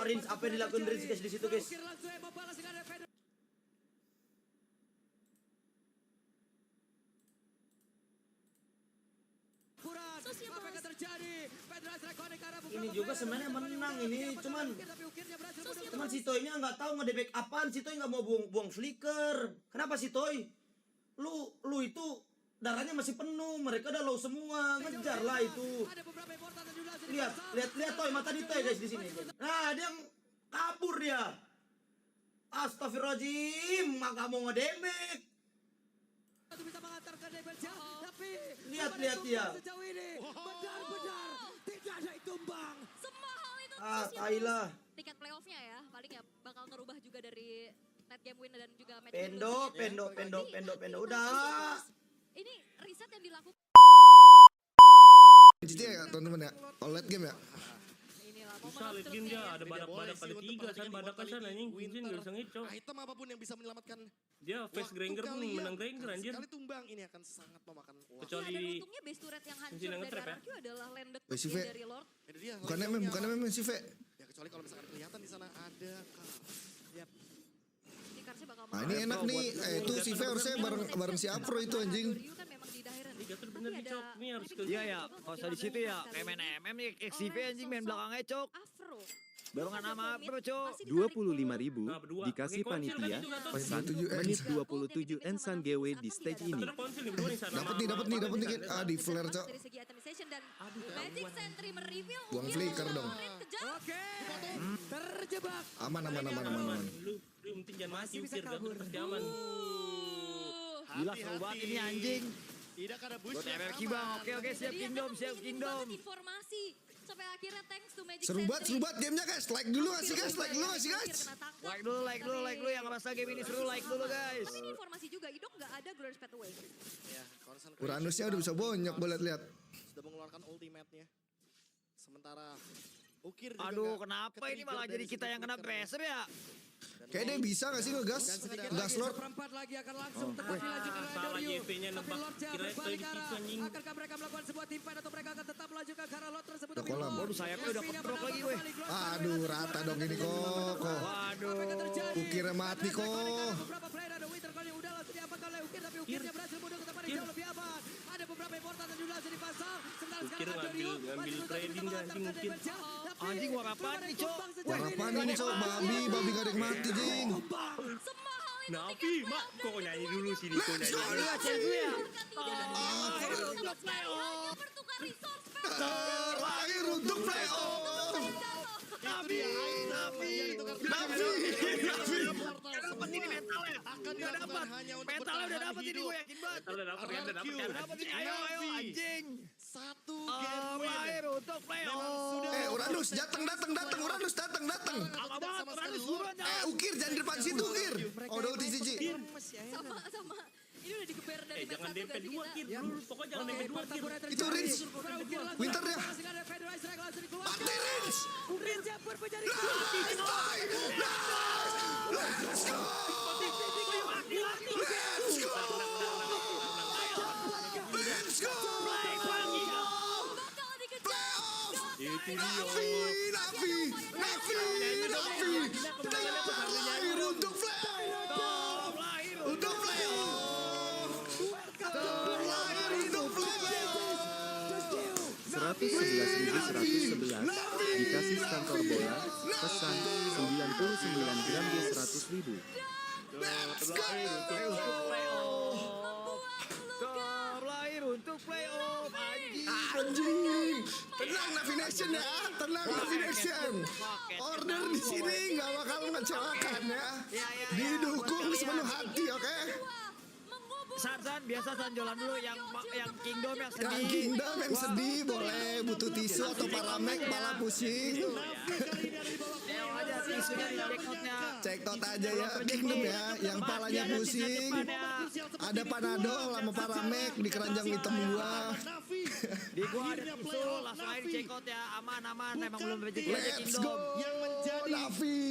Rins, apa yang dilakukan Rins guys di situ, guys. Ukir langsung yang membalas dengan Federasi. Puran, apa yang akan terjadi? Federasi Rekonik karena beberapa Ini juga player sebenarnya ada menang Winter ini, Bang. cuman Tapi Ukirnya berhasil mundur. Cuman si Toy-nya nggak tahu ngedebek apaan, si Toy nggak mau buang flicker. Kenapa si Toy? Lu itu darahnya masih penuh, mereka udah low semua, ngejar lah itu. Ada beberapa immortal dan juga Lihat Toy, mata di Toy guys di sini. Nah, dia kabur dia. Astagfirullahaladzim, nggak mau ngedemek. bisa mengantarkan Debel jauh, tapi Lihat dia. sejauh ini benar-benar tidak tumbang. Semahal itu Ah, khususnya Thailah. tiket playoffnya ya. Paling ya bakal ngerubah juga dari net game win dan juga match Pendo, pendo. Udah. Ini riset yang dilakukan. GT ya teman-teman ya. Kalau late game ya. Inilah Susah liat game dia, ada badak-badak ada 3 san badak san anjing. Vincent gak bisa ngecok. Item apapun yang bisa menyelamatkan Dia face Granger pun menang Granger anjir. sekali tumbang ini akan sangat memakan waktu. Kecuali Dan untungnya base turret yang hancur Vincent yang dari nge-trap ya. RRQ adalah landed Base top V. dari Lord. Itu dia. Bukannya mem si V. Ya kecuali kalau misalkan kelihatan di sana ada Yap. Ini Karsnya bakal Nah ini enak nih. Itu si V harusnya bareng si Afro itu anjing. Doryu kan memang di daerah nih. Gator bener Tapi dicok. ada Ini harus ke Iya ya, nggak usah di situ ya. Kayak main MM nih, XCV anjing main belakangnya cok. Afro. Barengan sama Afro cok. 25.000 Nah, berdua. dikasih Pakai konsil kan panitia itu, Gatot. pesan 27 menit 27 Ensan GW di stage ini. Gator konsil nih berdua nih sana. Dapat nih. Ah di flare cok. Dari segi itemization dan Magic Sentry mereveal Buang Ukir flicker dong. kejar. Oke. Terjebak. Aman. Lu penting jangan mati ukir Gator pasti aman. Gila seru banget ini anjing. Tidak ada bush. Buat MRQ bang, oke siap Jadi Kingdom, emang siap minim Kingdom. banget informasi sampai akhirnya thanks to Magic Seru Sentry. banget gamenya guys. Like dulu gak sih guys? Like dulu gak sih guys? Like dulu yang ngerasa game ini seru like dulu guys. Tapi ini informasi juga, Idok nggak ada Glorious Pathway. Ya, Corson Uranusnya udah bisa bonyok boleh lihat. sudah mengeluarkan ultimate-nya. Sementara Ukir juga Aduh nggak kenapa ini ketrigger malah dari jadi kita segi yang kena flicker. pressure ya? Kayaknya dia bisa gak sih ngegas? Gas Lord. Seperempat lagi akan langsung tetapi dilanjutkan oleh salah Doryu. JP-nya Tapi nebak. Lord Jam Kirain berbalik tadi arah. gitu, anjing. Akankah mereka melakukan sebuah tim fight atau mereka akan tetap melanjutkan ke arah Lord tersebut? Udah Tapi kolam. Lord, Waduh, sayapnya udah Yasmina keprok menambah lagi, weh. kembali. Glove Aduh, Star rata Wars dong ini kok. Apa yang terjadi? Ukirnya mati Federasi kok. Konik ada beberapa player ada Winter Coil yang udah langsung diamankan oleh Ukir tapi Ukirnya berhasil mundur ke tempat yang jauh lebih aman. Ada beberapa immortal yang juga langsung dipasang. Sementara Ukir sekarang ngambil Doryu masih berusaha trading untuk anjing, mengantarkan Ukir. damage-nya. Tapi Anjing, war apaan nih, Cok? War apaan ini cok? Babi gak ada yang mati jing. Semahal itu Nafi, mak kok nyanyi dulu sih Diko Let's nyanyi. go dulu. Nafi. hanya bertukar resource pack. Terakhir untuk playoff. Nafi. Dapat ini mentalnya. Akan dilakukan hanya untuk Mentalnya udah bertahan dapet ini hidup. gue yakin banget. Udah dapat kan, udah dapat kan. Dapat ini ayo anjing. Satu game win. Lahir untuk playoff. Uranus datang. Uranus datang. Apa banget Uranus buruan Ukir jangan di depan situ Ukir. Oh udah ulti Cici. Sama. Ini udah digeber dari match Jangan satu DP gak sih 2 kita? Kir. Dulu pokoknya jangan DP 2 Kir. Itu Rins. Winter ya. Mati Rins. Rins yang berpenjari. Let's go. Let's go. Bakal dikejar. Playoff. Itu dia. Nafi. Terakhir untuk playoff. Untuk playoff. Terakhir untuk playoff. 111.111 dikasih kantor bola pesan 99 gram di 100.000. Let's go. Terlahir untuk playoff anjing. Anjing. Tenang Navi Nation ya. Tenang Navi Nation. Order di sini nggak bakal mengecewakan ya. Didukung sepenuh hati, oke? San biasa San jualan dulu yang Kingdom yang Yang sedih. Kingdom yang sedih boleh butuh tisu atau paramek pala pusing. Aja tisunya di check-outnya. Cek tot aja ya Kingdom ya. Yang palanya pusing. Ada panadol sama paramek di keranjang hitam gua. Di gua ada tisu langsung aja di check-out ya. Aman emang belum rezeki aja Let's Kingdom. go Yang menjadi Navi.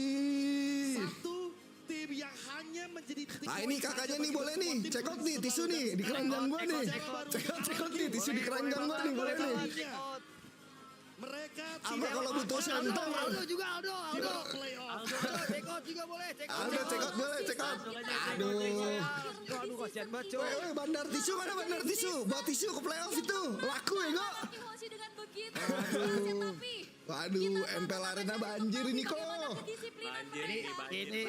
satu tim yang hanya menjadi titik Nah ini poin kakaknya saja nih bagi boleh nih. tim Cek out Bruce nih tisu nih di keranjang gua nih. Cek out nih tisu di keranjang gua nih boleh nih. Mereka Apa kalau butuh sentong? Aldo juga Aldo. playoff. Check-out juga boleh. Aldo cek out boleh cek out. Aduh kasihan banget cuy. Weh bandar tisu mana bandar tisu? Bawa tisu ke playoff itu. Laku ya kok. Arararki Hoshi dengan begitu kerasnya tapi Waduh, MPL Arena banjir ini kok. Banjir Ini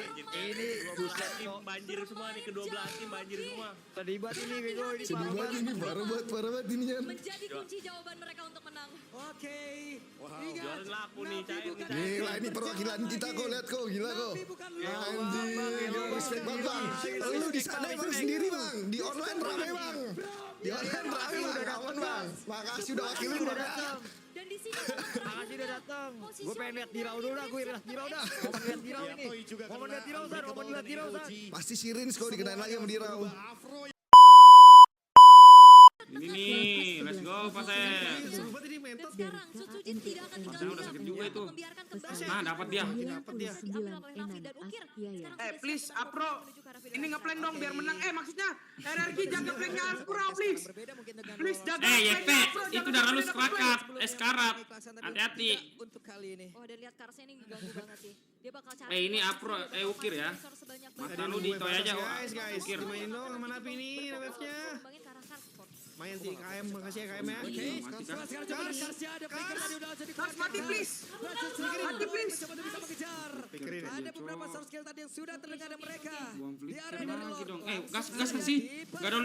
buset tim banjir semua nih, kedua belah tim banjir semua. sedih banget ini bego ini Sedih parah banget banget. ini, parah banget ini Yan. menjadi kunci jawaban mereka untuk menang. Oke. Jualan laku nih, cair nih. Gila ini perwakilan kita kok, lihat kok, gila kok. Anjing, respect banget bang. Lu di sana emang sendiri bang, di online rame bang. Di online rame bang, aman bang. Makasih udah wakilin bang. Dan di sini Makasih udah datang. Gue pengen lihat Dirau dulu dah, gue lihat Dirau dah. Mau lihat Dirau ini. Mau lihat Dirau San, mau lihat Dirau San. Pasti si Rins kalau dikenain lagi sama Dirau. Ini nih, let's go Pasep. dan sekarang Sutsujin tidak akan tinggal Rasanya udah sakit juga itu. membiarkan kembali. Nah, dapat dia. Diambil oleh Nafi dan Ukir. Sekarang sudah Please, siap untuk Apro. menuju ke arah final. Ini ngeplan dong biar menang. Maksudnya RRQ jaga flank-nya Apro, please. Please jaga YP, flank-nya Apro, itu jangan darah sampai lu dapat sekarat, flank. sekarat. Hati-hati. Untuk kali ini. Oh, dan lihat Karsnya ini ganggu banget sih. Dia bakal cari. Ini Apro, Ukir ya. Sebanyak Mata lu ditoy aja, Guys, Ukir. dimainin dong sama Nafi ini wave-nya. Kembangin ke arah Kars. Main sih KM, makasih ya KM ya. Mati kan? Sekarang coba Karsnya ada flicker tadi udah langsung dikeluarkan. Mati, please. Mati please. Mencoba untuk bisa mengejar. Flickerin. Ada beberapa source skill tadi yang sudah terdengar dari mereka. Buang Di flicker area dari lagi Lord. dong. Gas gak sih? Gak ada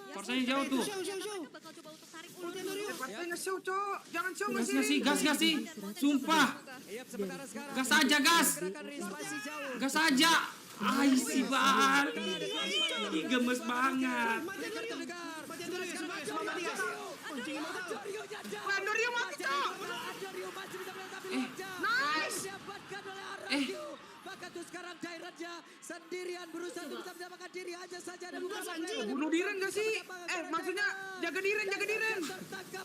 forsanya jauh tuh. Mereka bakal coba untuk tarik ulur. Pasti nge-show, Cok. Jangan show Gas masih. gak sih? Sumpah. Iya, sementara sekarang. Gas aja, gas. Gerakan Riz masih jauh. Gas aja. Ay, si banget. Ih, gemes banget. Flicker terdengar. Andorio mati, Cok. Andorio masih bisa melihat tapi Lonja. Nice. Didapatkan oleh Aragio. Bahkan tuh sekarang Jairatnya sendirian berusaha untuk bisa menyelamatkan diri aja saja. Ada beberapa player. Bunuh Diren gak sih? Maksudnya jaga Diren. Tertangkap.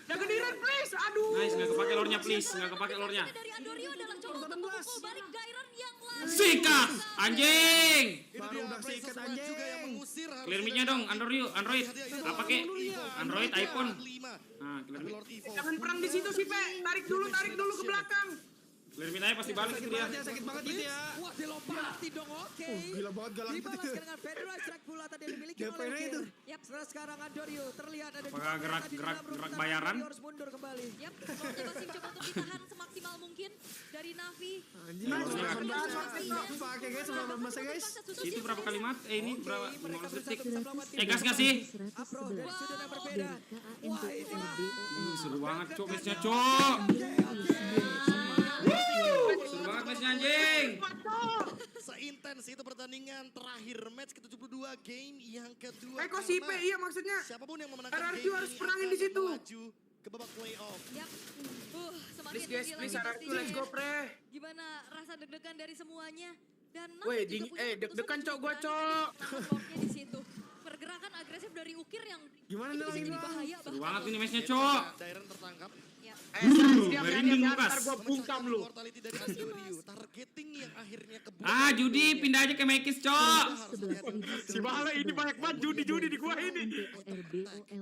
Jaga Diren, please. Aduh. Nice, gak kepake lornya please. Gak kepake lornya. Dari Andorio adalah coba untuk memukul balik Gairan yang lain. Sikat, anjing. Itu dia sikat anjing. Juga yang mengusir. Clear mic-nya dong, Android. Apa kek? Android, iPhone. Nah, clear mic. Jangan perang di situ sih, Pe. Tarik dulu ke belakang. Clear mic aja pasti balik itu dia. Sakit banget gitu ya. Wah, dilompati dong. Oke. Gila banget galak. Dibalas dengan Federal Strike pula tadi yang dimiliki oleh Ukir. Yap, sekarang Andorio terlihat ada Apakah gerak bayaran? Harus mundur kembali. Yap, Lordnya masih coba untuk ditahan semaksimal mungkin dari Navi. Anjing. Pakai guys, 19 ya guys. Itu berapa kalimat? Ini berapa? 15 detik. Gas gak sih? Apro dari sudut yang berbeda. Wah, ini Seru banget, Cok, match-nya, Cok. Seru banget match-nya, anjing. Seintens itu pertandingan terakhir match ke-72 game yang kedua. Kok si Pe, iya maksudnya. Siapapun yang memenangkan RRQ game harus ini perangin akan di situ. melaju ke babak playoff. Yap. Semakin Please guys, tinggi please lagi RRQ, pastinya let's go, ya. Pre. Gimana rasa deg-degan dari semuanya? Dan Navi Weh, juga punya deg-degan, keputusan Cok, gua, untuk Cok. berani dari tangan Lordnya di situ. Pergerakan agresif dari Ukir yang Gimana ini dong bisa ini, jadi Bang? bahaya Seru bahkan. banget ini match-nya, Cok. Dairen tertangkap. Ya. merinding pas. Ntar gua bungkam lu. Mortality dari Andorio. Targeting yang akhirnya kebuka. Ah, judi pindah aja ke Mekis, Cok. Si Bala ini banyak banget judi di gua ini.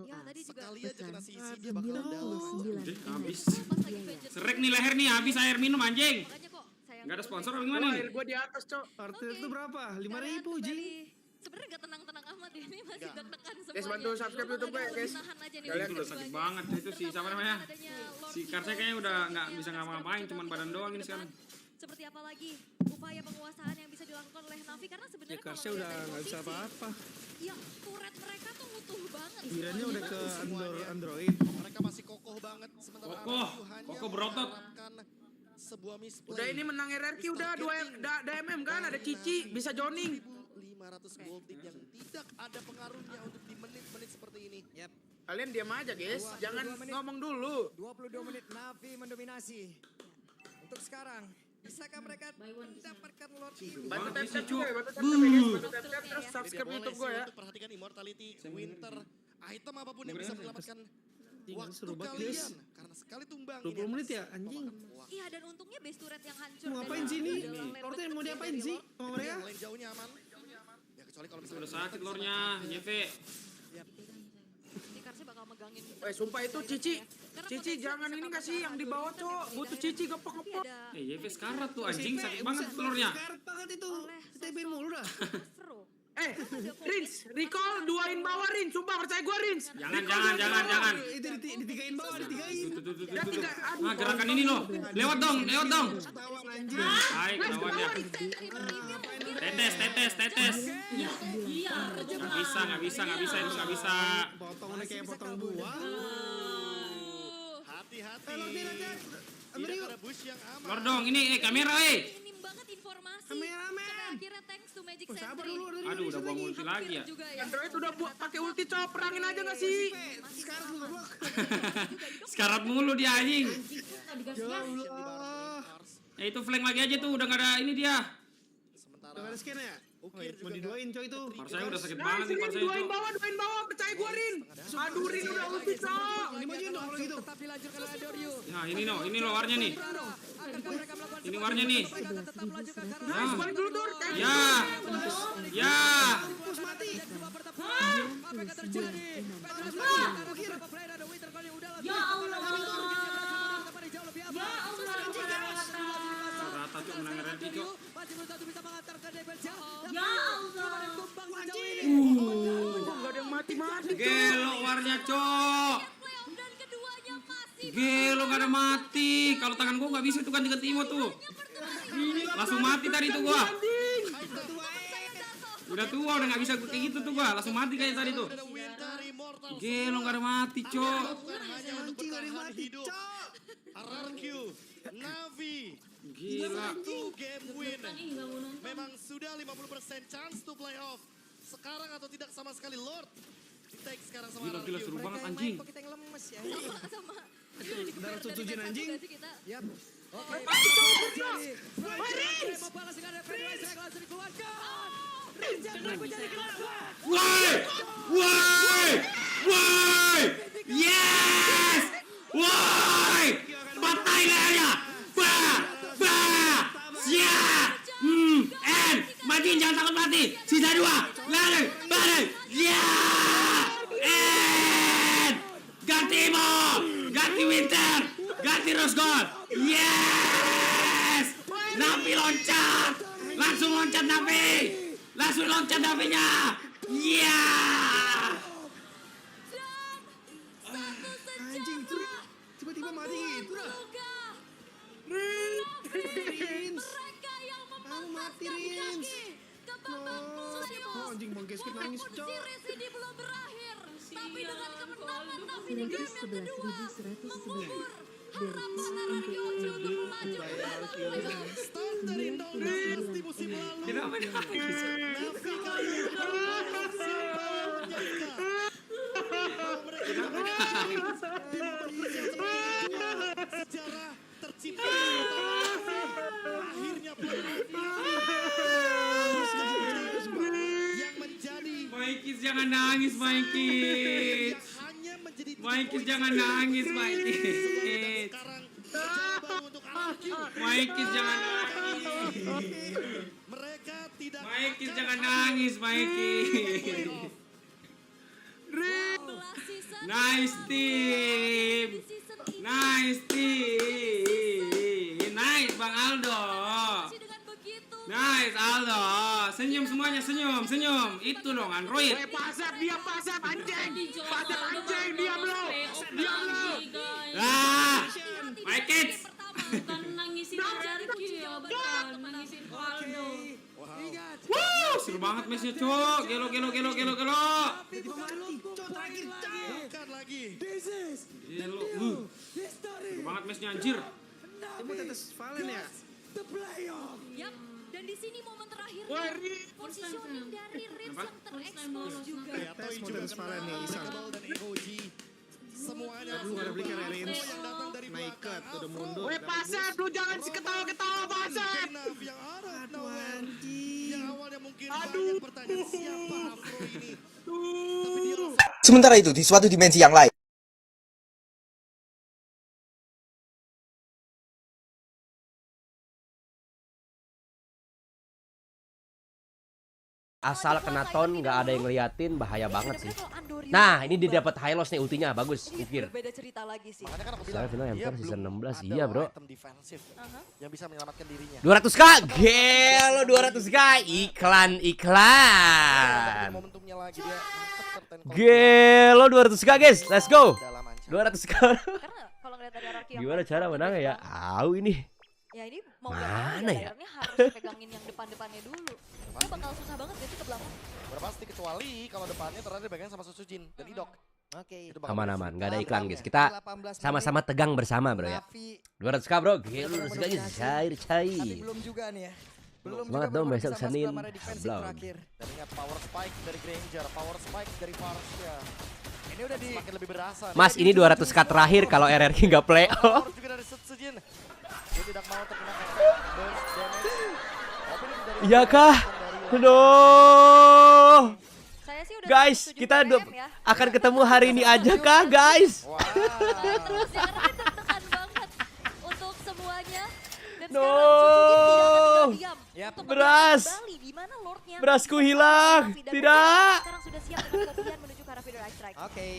Ya, tadi juga Sekali aja kena sisi dia bakal down. Anjing, habis. pas lagi Vengeance. Serek nih leher nih, habis air minum, anjing. Makanya kok sayang. Gak ada sponsor apa gimana nih? Air gua di atas, Cok. Arthur itu berapa? 5.000 Karena Ji. kembali- Sebenarnya gak tenang-tenang amat ya, ini masih deg-degan semuanya. Guys, bantu subscribe YouTube gue, guys. Nahan aja nih Kalian udah sakit banget itu si siapa namanya? adanya Lord Si Karsnya kayaknya udah nggak bisa ngapa-ngapain, cuman badan doang ini sekarang. Seperti apa lagi upaya penguasaan yang bisa dilakukan oleh Navi karena sebenarnya Ya Karsnya udah nggak bisa apa-apa. Iya, turret mereka tuh utuh banget. Girannya udah ke semuanya. Android. Mereka masih kokoh banget. Sementara Kokoh, Arroyo hanya kokoh berotot. mengharapkan sebuah misplay. Udah ini menang RRQ udah 2 DMM kan, ada Cici, bisa joning. 500 gold tip yang tidak ada pengaruhnya untuk di menit-menit seperti ini. Yap. Kalian diam aja, guys. Jangan 22 menit. ngomong dulu. 22 menit Navi mendominasi. Untuk sekarang, bisakah mereka mendapatkan Lord ini? Bantu Banget tap-tap sih, juga ya, Cok. bantu tap-tap ya, guys. Bantu tap-tap, terus Jadi subscribe boleh YouTube sih gue ya. untuk perhatikan Immortality, Winter, item apapun yang bisa menyelamatkan waktu seru banget, kalian. guys. Karena sekali tumbang 20 menit ya, anjing. Iya, dan untungnya base turret yang hancur. Mau ngapain dari sih ini? dalam lane Lordnya deket mau diapain dari sih Lord. sama mereka? Yang lain jauhnya aman. Ya kecuali kalau misalnya Udah sakit lornya, JV. Ini Karsnya bakal megangin. Weh, sumpah itu Cici. Karena Cici potensi jangan bisa ini pakai kasih yang di bawah, Cok. Butuh Cici gepok-gepok. Ada JV sekarat tuh anjing, sakit banget telurnya. Sekarat banget itu. TPin mulu dah. Afro. Rins, recall duain bawah Rins, sumpah percaya gua Rins. Jangan. Itu ditigain bawah, ditigain. Tuh. Nah, gerakan ini loh. Lewat dong. Tawan anjing. Hai, ketahuan ya. Tetes. Nggak bisa itu nggak bisa. Potongnya kayak potong buah. hati-hati. Lord, Tidak Android. ada bush yang aman. Lor dong, ini kamera Minim banget ini informasi. Sampai akhirnya thanks to Magic Sentry. Aduh, udah buang ulti lagi ya. Android udah pakai ulti cok, perangin aja gak sih? Sekarat mulu dia anjing. Ya Allah. Ya itu flank lagi aja tuh, udah gak ada ini dia. Udah ada skin ya? Mau diduain coy itu. Parsanya udah sakit banget nih Parsanya Duain itu. bawah, percaya gua Rin. Aduh Rin udah ulti cok. Ini maju dong kalau gitu. Tetap dilanjutkan oleh Doriu. Nah ini loh warnya nih. Akankah mereka melakukan Ini warnya nih. mereka akan tetap melanjutkan karena Nah. Balik dulu Dor. Ya. Ya. Fokus mati. Sebuah pertempuran. Apa yang terjadi? Petrus mati. Karena beberapa player ada Winter Coil yang udah langsung. Ya Allah. Jauh lebih aman. Ya Allah. Rata cok menang RRQ cok. Masih belum satu bisa mengantarkan Debenja. Ya Allah. Tumbang sejauh ini. Gak ada yang mati-mati. Gelo warnya cok. Playoff dan keduanya masih Gelo gak ada mati. Kalau tangan gua gak bisa tuh ganti Timo tuh. Langsung mati tadi tuh gua. Udah tua udah gak bisa kayak gitu tuh gua. Langsung mati kayak tadi tuh. Gelo gak ada mati cok. Bukan hanya untuk bertahan hidup. RRQ, Navi, Gila. satu game win. Memang sudah 50% chance to playoff. Sekarang atau tidak sama sekali Lord. Di take sekarang sama Gila RRQ. seru banget anjing. Kita yang lemes ya. sama. Darah tutujin anjing. Yap. Oke. Terjadi. Mau balas dengan Federasi langsung dikeluarkan. Rinjan menjadi kalah. Woi! Woi! Woi! Yes! Woi! Patai lehernya! Bah! Bah! Siap! And! Matiin jangan takut mati! Sisa 2! Lari! Balik! Ya! And! Ganti Imo! Ganti Winter! Ganti Rose Gold! Yes! Navi loncat! Langsung loncat Navi! Langsung loncat Navinya! Ya! Anjing itu tiba-tiba mati gitu dah. Mereka yang mati, memantaskan Rins. kaki ke babak playoff. Oh, anjing Bang Geskit nangis, Walaupun Cok. series ini belum berakhir, tapi dengan kemenangan Navi di game yang kedua mengubur harapan RRQ untuk melaju ke babak playoff. Start dari 0-0 di musim lalu. Kenapa nangis? Navi kali ini adalah playoff. Siapa yang menyangka bahwa mereka di momen krusial seperti ini sejarah tercipta. Akhirnya playoff yang menjadi Maikis jangan nangis Maikis. hanya menjadi Maikis jangan nangis Maikis. sekarang mencoba untuk RRQ. Maikis jangan nangis. Mereka tidak Maikis jangan nangis Maikis. Nice team. Nice team. Nice Bang Aldo. Nice Aldo. Senyum semuanya, senyum, senyum. Itu dong Android. Pasar dia pasar anjing. Pasar anjing diam lo. Diam lo. Ah, Maikis. Bukan nangisin RRQ ya, bukan nangisin Aldo. Ingat. Wuh, seru banget matchnya cok. Gelo. bukan lagi. This is Gelo. history. Seru banget matchnya anjir. Tepuk tetes Valen ya. The playoff. Yap, dan di sini momen terakhir positioning dari Rins Apa? yang terekspos juga. Ya, Toy juga tetes Valen nih, Isang. Unbreakable dan EOG. Semuanya Lu gak ada beli serba Rins. yang datang dari Naikat, belakang. udah Afro. mundur. Weh pasar lu jangan si ketawa-ketawa pasar. Kenaf yang out of Aduh nowhere. anjing. Yang awalnya mungkin banyak pertanyaan siapa Afro ini. Tapi dia Sementara itu, di suatu dimensi yang lain, asal kena ton nggak ada yang ngeliatin bahaya banget sih. Nah ini dia dapat high loss nih ultinya bagus Ukir. Beda cerita lagi sih. makanya kan aku Saya bilang final dia Enter season belum 16 ada iya bro. item defensif yang bisa menyelamatkan dirinya. 200k gelo 200k iklan. Momentumnya lagi dia mantap Captain Cold. Gelo 200k guys let's go. 200k. Karena kalau ngeliat dari RRQ yang Gimana cara menangnya ya? Au ini. ya ini mau Mana ya? layarnya harus pegangin yang depan-depannya dulu. Itu bakal susah banget gitu ke belakang. Udah pasti kecuali kalau depannya ternyata dipegang sama Susujin dan Idok. Oke. Aman-aman nggak ada iklan guys. Kita sama-sama tegang bersama bro ya. 200k bro. Gelo 200k guys cair. Tapi belum juga nih ya. Belum Semangat juga dong benar-benar besok bisa masuk Senin. ke area defensif Belum. terakhir. Dan ingat power spike dari Granger, power spike dari Farsha. Ini udah di Semakin lebih berasa. Mas, ini 200k terakhir kalau RRQ nggak playoff. Power juga dari Setsujin. Dia tidak mau terkena efek burst damage. Opening dari Iya kah? Aduh. Saya sih udah Guys, setuju kita PM ya. akan ketemu hari ini aja kah, guys? Terus ya karena kan tertekan banget untuk semuanya. Dan No. sekarang Sujugin tidak akan tinggal diam. Untuk Beras. melihat kembali di mana Lordnya. Berasku hilang. Dan Tidak. sekarang sudah siap dengan kopian menuju ke arah Feeder Ice Strike. Oke.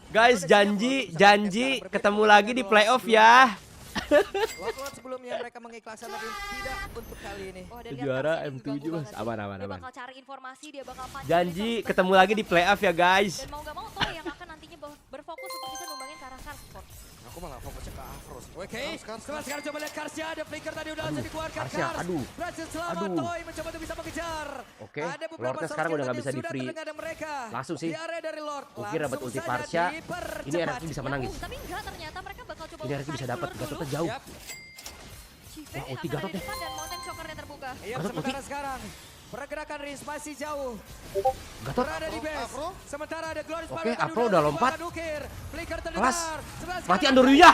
Guys, janji ketemu lagi di playoff ya. Lot sebelumnya mereka mengikhlaskan tapi tidak untuk kali ini. Oh, dan lihat Juara Karsi juga M7 unggul Mas. banget. Aman. Dia bakal cari informasi, dia bakal pancing. Janji ketemu lagi di playoff ya, guys. Dan mau gak mau Toy yang akan nantinya berfokus untuk bisa numbangin ke arah Karsport. Aku malah fokusnya ke Afro. Oke, sekarang coba lihat Karsia, ada flicker tadi udah langsung dikeluarkan. Karsia, aduh. Berhasil selamat, Aduh. Toy mencoba untuk bisa mengejar. Oke, Ada beberapa Lordnya sekarang soft udah nggak skill bisa tadi di free. sudah terdengar dari mereka. Langsung sih. Di area dari Lord. Oke, dapat Langsung ulti saja Farsha. dipercepat. Ini RRQ bisa menang, guys. Tapi enggak, ternyata mereka bakal coba Ini RRQ bisa dapat, Gatotnya jauh. Yap. Chieftain Wah, ulti akan ada di Gatotnya. depan dan Mountain Chokernya terbuka. Iya, Gatot sementara sekarang pergerakan Riz masih jauh. Gatot. Berada di base. Sementara ada Glorious Oke, Sparrow tadi Afro udah udah dibuka lompat. nukir. Flicker terdengar. Awas. Sebelah Mati sekarang Andoruya.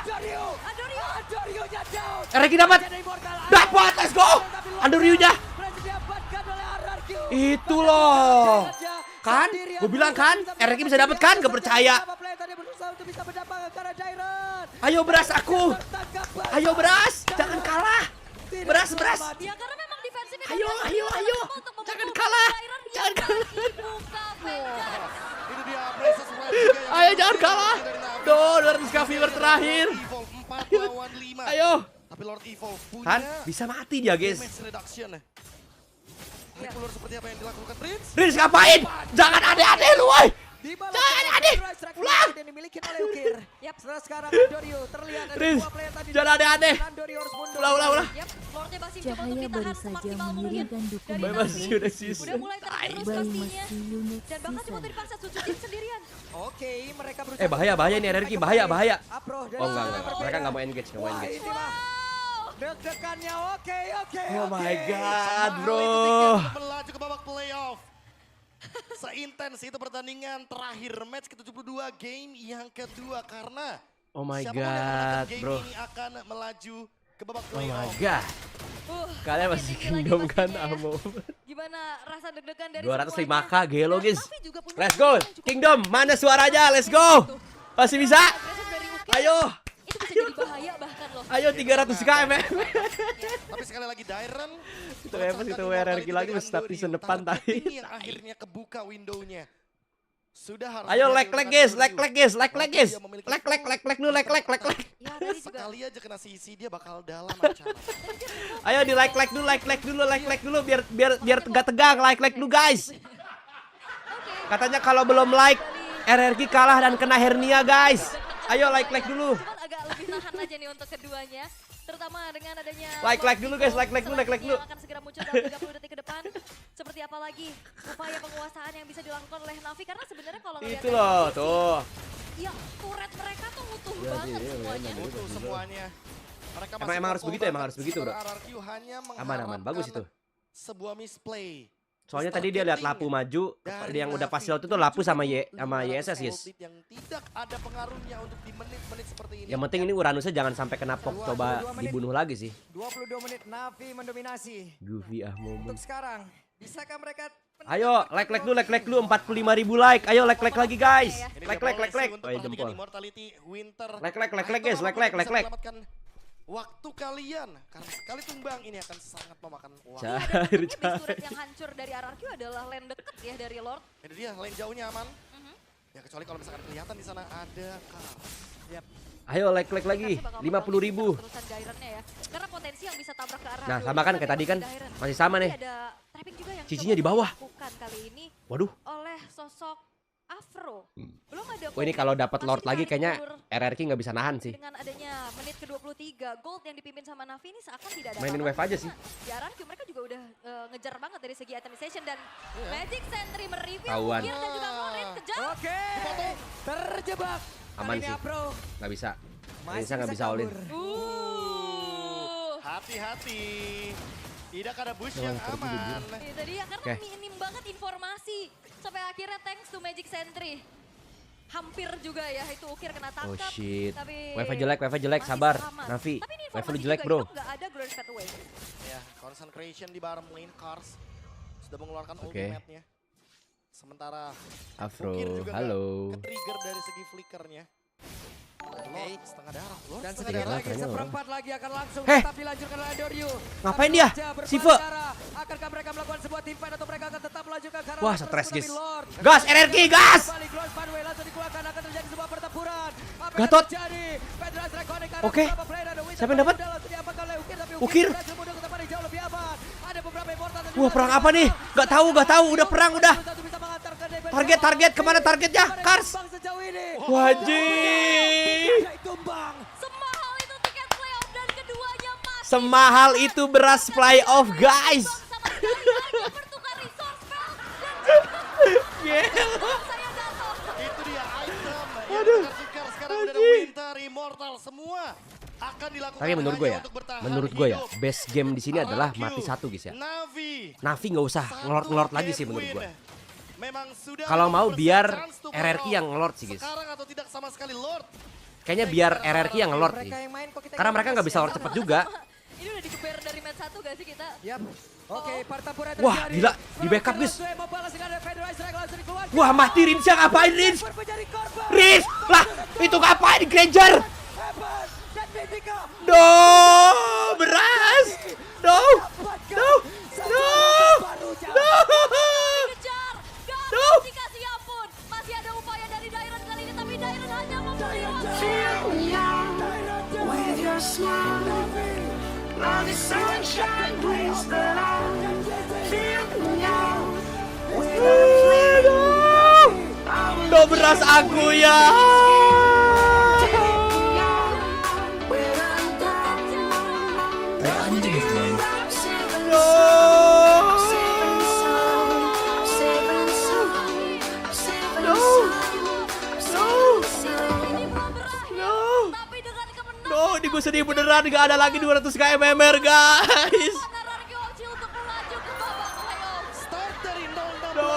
Andorionya down. RRQ dapat. Jadi immortal. Dapat, let's go. Andoruya. Berhasil didapatkan oleh RRQ. Itu loh. Kan? Gue bilang kan, RRQ bisa dapat kan? Gak percaya. Beberapa player tadi berusaha untuk bisa mendapatkan ke arah Jairon. Ayo beras aku. Ayo beras, jangan kalah. Beras. Ya karena memang defensifnya Ayo. Jangan kalah. Jangan kalah. Itu dia Braces Red juga yang Ayo jangan kalah. Duh, 200k viewer terakhir. Evolve 4 lawan 5. Ayo. Tapi Lord Evolve punya Kan bisa mati dia, guys. damage reduction. Tarik ulur seperti apa yang dilakukan Prince? Riz ngapain? Jangan aneh-aneh lu, woy. Jangan aneh. Pulang. yang dimiliki oleh Ukir. Yap, sekarang Andorio terlihat ada Riz, dua player tadi. jangan aneh-aneh. Andorio harus mundur. Ulah. Yap, Lordnya masih mencoba untuk ditahan semaksimal mungkin. Dari Bye, Navi, masih udah season. udah mulai tergerus pastinya. Dan bahkan cuma dipaksa Sujugin sendirian. Oke, mereka berusaha. Bahaya ini RRQ, bahaya. Apro dari Oh enggak. berbeda. Mereka nggak mau engage, Wah, ini mah deg-degannya oke. Oh my god, Itu bro. tiket untuk melaju ke babak playoff. Seintens itu pertandingan terakhir match ke-72 game yang kedua karena Oh my siapapun yang menangkan god, game bro. ini akan melaju ke babak Oh playoff. my god. Kalian makin masih tinggi lagi kingdom kan, pastinya ya. Amo? Gimana rasa deg-degan dari 205k gelo, Dan guys. Navi juga punya Let's go, yang cukup Kingdom. Mana suaranya? Let's go. Masih bisa? agresif dari Ukir. Ayo. Itu bisa jadi bahaya bahkan loh. Ayo 300k, MM. Tapi sekali lagi Dairon Itu apa sih, itu RRQ lagi start season depan tadi. Ini yang akhirnya kebuka windownya. Sudah harus Ayo lag guys. Lag dulu. Ya tadi juga sekali aja kena CC dia bakal dalam ancaman. Ayo di like dulu biar tegang like dulu guys. Katanya kalau belum like RRQ kalah dan kena hernia guys. Ayo like dulu. cuman agak lebih tahan aja nih untuk keduanya. Terutama dengan adanya Like dulu guys, like dulu. yang akan segera muncul dalam 30 detik ke depan. Seperti apa lagi upaya penguasaan yang bisa dilakukan oleh Navi karena sebenarnya kalau ngelihat Itu loh, tuh. ya turret mereka tuh utuh Iya, banget semuanya. Butuh semuanya. Mereka Emang harus begitu, bro. RRQ hanya Aman, bagus itu. sebuah misplay. Soalnya tadi dia lihat Lapu maju, yang udah pas itu tuh Lapu sama YSS guys. Yang tidak ada pengaruhnya untuk di menit-menit seperti ini. Yang penting ini Uranusnya jangan sampai kena pok, coba dibunuh lagi sih. 22 menit Navi mendominasi. Goofy momen. Untuk sekarang, bisakah mereka Ayo like dulu 45.000 like. Ayo like lagi guys. Like. Oh ya jempol. Like. Waktu kalian karena sekali tumbang ini akan sangat memakan waktu. Cair. Turret yang hancur dari RRQ adalah lane deket ya dari Lord. Ini dia lane jauhnya aman. Ya kecuali kalau misalkan kelihatan di sana ada Yap. Ayo like lagi 50.000. Terusan Daironnya ya. Karena potensi yang bisa tabrak ke arah. Nah, sama kan kayak tadi kan. Masih sama nih. Ada trapping juga yang Cicinya di bawah. Bukan kali ini. Waduh. Oleh sosok Afro. Belum ada. Oh ini kalau dapat Lord lagi kayaknya RRQ nggak bisa nahan sih. Dengan adanya menit ke-23 Gold yang dipimpin sama Navi ini seakan tidak ada. Mainin apa-apa. wave aja sih. Di RRQ mereka juga udah ngejar banget dari segi itemization dan Magic Sentry mereview Tahuan. Ukir dan juga Florin kejar. Oke. Terjebak. Aman Kali ini sih. Apro Nggak bisa. masih Nggak bisa all in. kabur. Hati-hati. Tidak ada bush yang aman. Itu dia karena minim banget informasi. Sampai akhirnya thanks to Magic Sentry. Hampir juga ya itu Ukir kena tangkap. Oh shit. Tapi Wifi jelek, sabar. Navi, wifi lu jelek bro. Nggak ada Grand Fat Away. Ya, concentration di bottom lane Cars sudah mengeluarkan ultimate-nya. Sementara Afro, Ukir juga halo. ke-trigger dari segi flickernya. Lord setengah darah. Lord Dan setengah sedikit darah. lagi seperempat lagi akan langsung Heh. tetap dilanjutkan oleh Doryu. Ngapain dia? Siva. Akankah mereka melakukan sebuah tim fight atau mereka akan tetap melanjutkan karena Wah, Lord stres tersebut, guys. tapi Lord Gas, RRQ, gas! balik Lord Funway langsung dikeluarkan, akan terjadi sebuah pertempuran. Apa yang Gatot. terjadi? Federasi Reckoning ada Oke. beberapa player ada Winter Siapa yang dapat? Udah langsung diamankan oleh Ukir, tapi Ukir. berhasil mundur ke tempat yang jauh lebih aman. Ada beberapa immortal dan Wah, juga perang apa nih? Gak tahu. Udah perang udah. bisa mengantarkan David Target kemana targetnya? Kars. Bang sejauh ini. Wajib. Tumbang. Semahal itu tiket playoff dan keduanya masih Semahal itu beras playoff guys. sama sekali hanya bertukar resource spell dan saya jatuh. Itu dia item yang tukar sekarang udah ada Winter Immortal semua akan dilakukan. Tapi menurut gue hanya ya, untuk bertahan menurut gue ya, hidup. best game di sini adalah mati satu guys ya. Navi nggak usah ngelord lagi sih menurut gue. Memang sudah Kalau mau 50% biar chance to RRQ playoff. yang ngelord sih guys. Sekarang atau tidak sama sekali Lord. Kayaknya biar RRQ yang ngelord sih. Karena mereka nggak bisa lord cepet juga. Ini udah dikeber dari match 1 gak sih kita? Yap. Oke, pertempuran Wah terjadi. gila, di backup guys. Membalas dengan Federasi Strike langsung dikeluarkan. Wah mati Rinsya, ngapain Rins? Menjadi korban. Rins, lah itu ngapain Granger? Hebat. Dan Mimika. No, beras. No. Kejar. No. Gak dikasih ampun. Masih ada upaya dari Dairon kali ini tapi Dairon hanya memberi No beras aku ya. No, ini gue sedih beneran, gak ada lagi 200 KMMR guys. Start dari 0-16. No,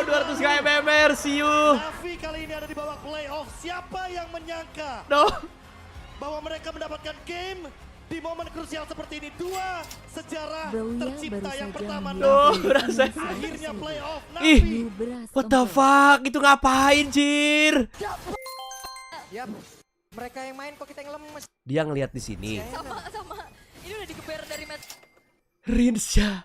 200 KMMR, see you. Navi kali ini ada di babak playoff. Siapa yang menyangka No. bahwa mereka mendapatkan game di momen krusial seperti ini? Dua sejarah tercipta yang pertama No, Navi. berasa. Akhirnya playoff Ih, Navi. what the fuck, itu ngapain Jir? Yap. Mereka yang main kok kita yang lemes. Dia ngeliat di sini. sama. Ini udah dikeber dari match Rinsya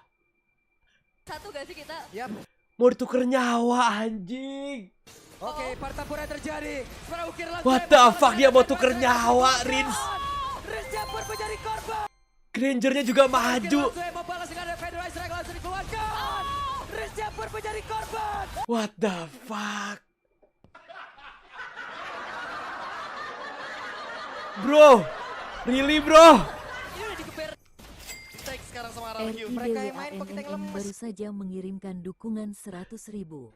1 gak sih kita? Yap. mau ditukar nyawa anjing. Oke, pertempuran terjadi. What the fuck, dia mau tuker nyawa Rins. Rins Jumper menjadi korban. Grangernya juga maju. Membalas dengan Federasi Strike langsung dikeluarkan. Rins Jumper menjadi korban. What the fuck. Bro, really bro? Sekarang sama RRQ. Mereka yang main kok kita yang lemes. baru saja mengirimkan dukungan 100.000.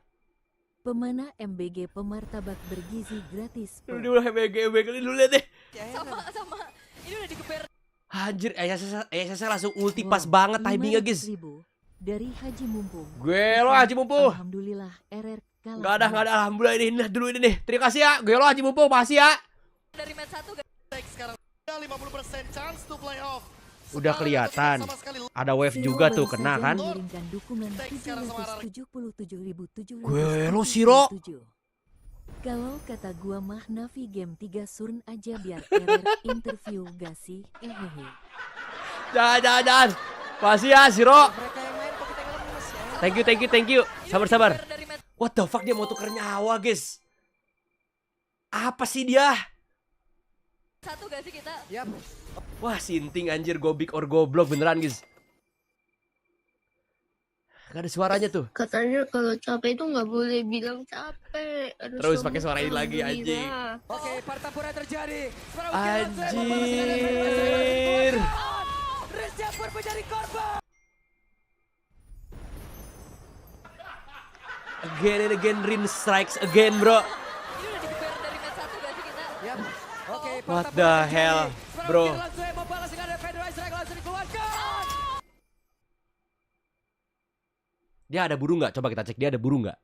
Pemanah MBG pemartabak bergizi gratis. Udah MBG dulu lihat deh. Sama. Ini udah dikeber. Anjir, saya langsung ulti pas banget timingnya guys. 500.000 dari Haji Mumpung. Gue lo Haji Mumpung. Alhamdulillah RR kalah. Gak ada alhamdulillah ini dulu ini nih. Terima kasih ya. Gue lo Haji Mumpung, makasih ya. Dari match 1 Sekarang 50% chance to playoff. Udah kelihatan. Ada wave juga tuh kena kan. Mengirimkan dukungan 377.777. Gue lo Siro. Kalau kata gua mah Navi game 3 surn aja biar RR interview gak sih? Hehehe. Jangan. Makasih ya Siro. Thank you. Sabar. What the fuck, dia mau tuker nyawa guys. Apa sih dia? 1 gak sih kita? Yap. Wah, sinting anjir, gobik or goblok beneran guys. Gak ada suaranya tuh. Katanya kalau capek itu nggak boleh bilang capek. Terus pakai suara ini lagi anjing. Oke, pertempuran terjadi. Anjir. Rins Jumper menjadi korban. Again and again Rin strikes again, bro. Ini udah dikeber dari match 1 gak sih kita? Yap. Oke, What the hell, bro? Dia ada burung nggak? Coba kita cek dia ada burung nggak?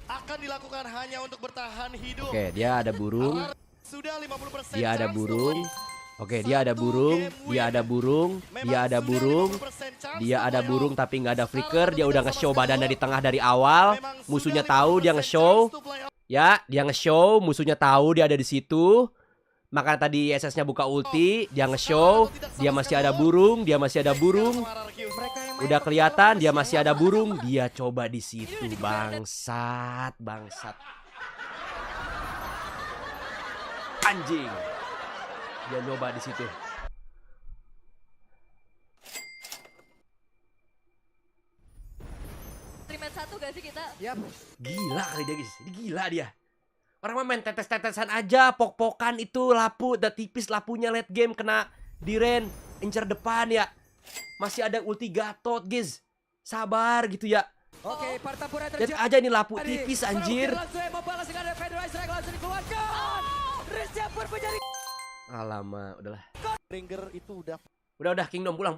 Akan dilakukan hanya untuk bertahan hidup. Oke, dia ada burung. Sudah 50% Dia ada chance burung. untuk Oke, dia ada burung. Dia ada burung. Dia ada burung. Dia ada burung tapi nggak ada flicker. Dia udah nge-show badannya di tengah dari awal. Musuhnya tahu dia nge-show. Ya, dia nge-show. Musuhnya tahu dia ada di situ. Maka tadi SS-nya buka ulti, dia nge-show, dia masih ada burung, dia masih ada burung. Udah kelihatan dia masih ada burung, dia coba di situ. Bangsat, bangsat. Anjing. Dia nyoba di situ. Match 1 gak sih kita? Gila kali dia, guys. Ini gila dia. Orang mah main tetes-tetesan aja, pok-pokan itu lapu, udah tipis lapunya late game kena Diren, incer depan ya. Masih ada ulti Gatot, guys. Sabar gitu ya. Oke, pertempuran Lihat aja ini lapu tipis anjir. Alamak, udahlah. Ringer itu udah Udah Kingdom pulang.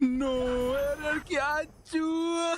No, energi hancur.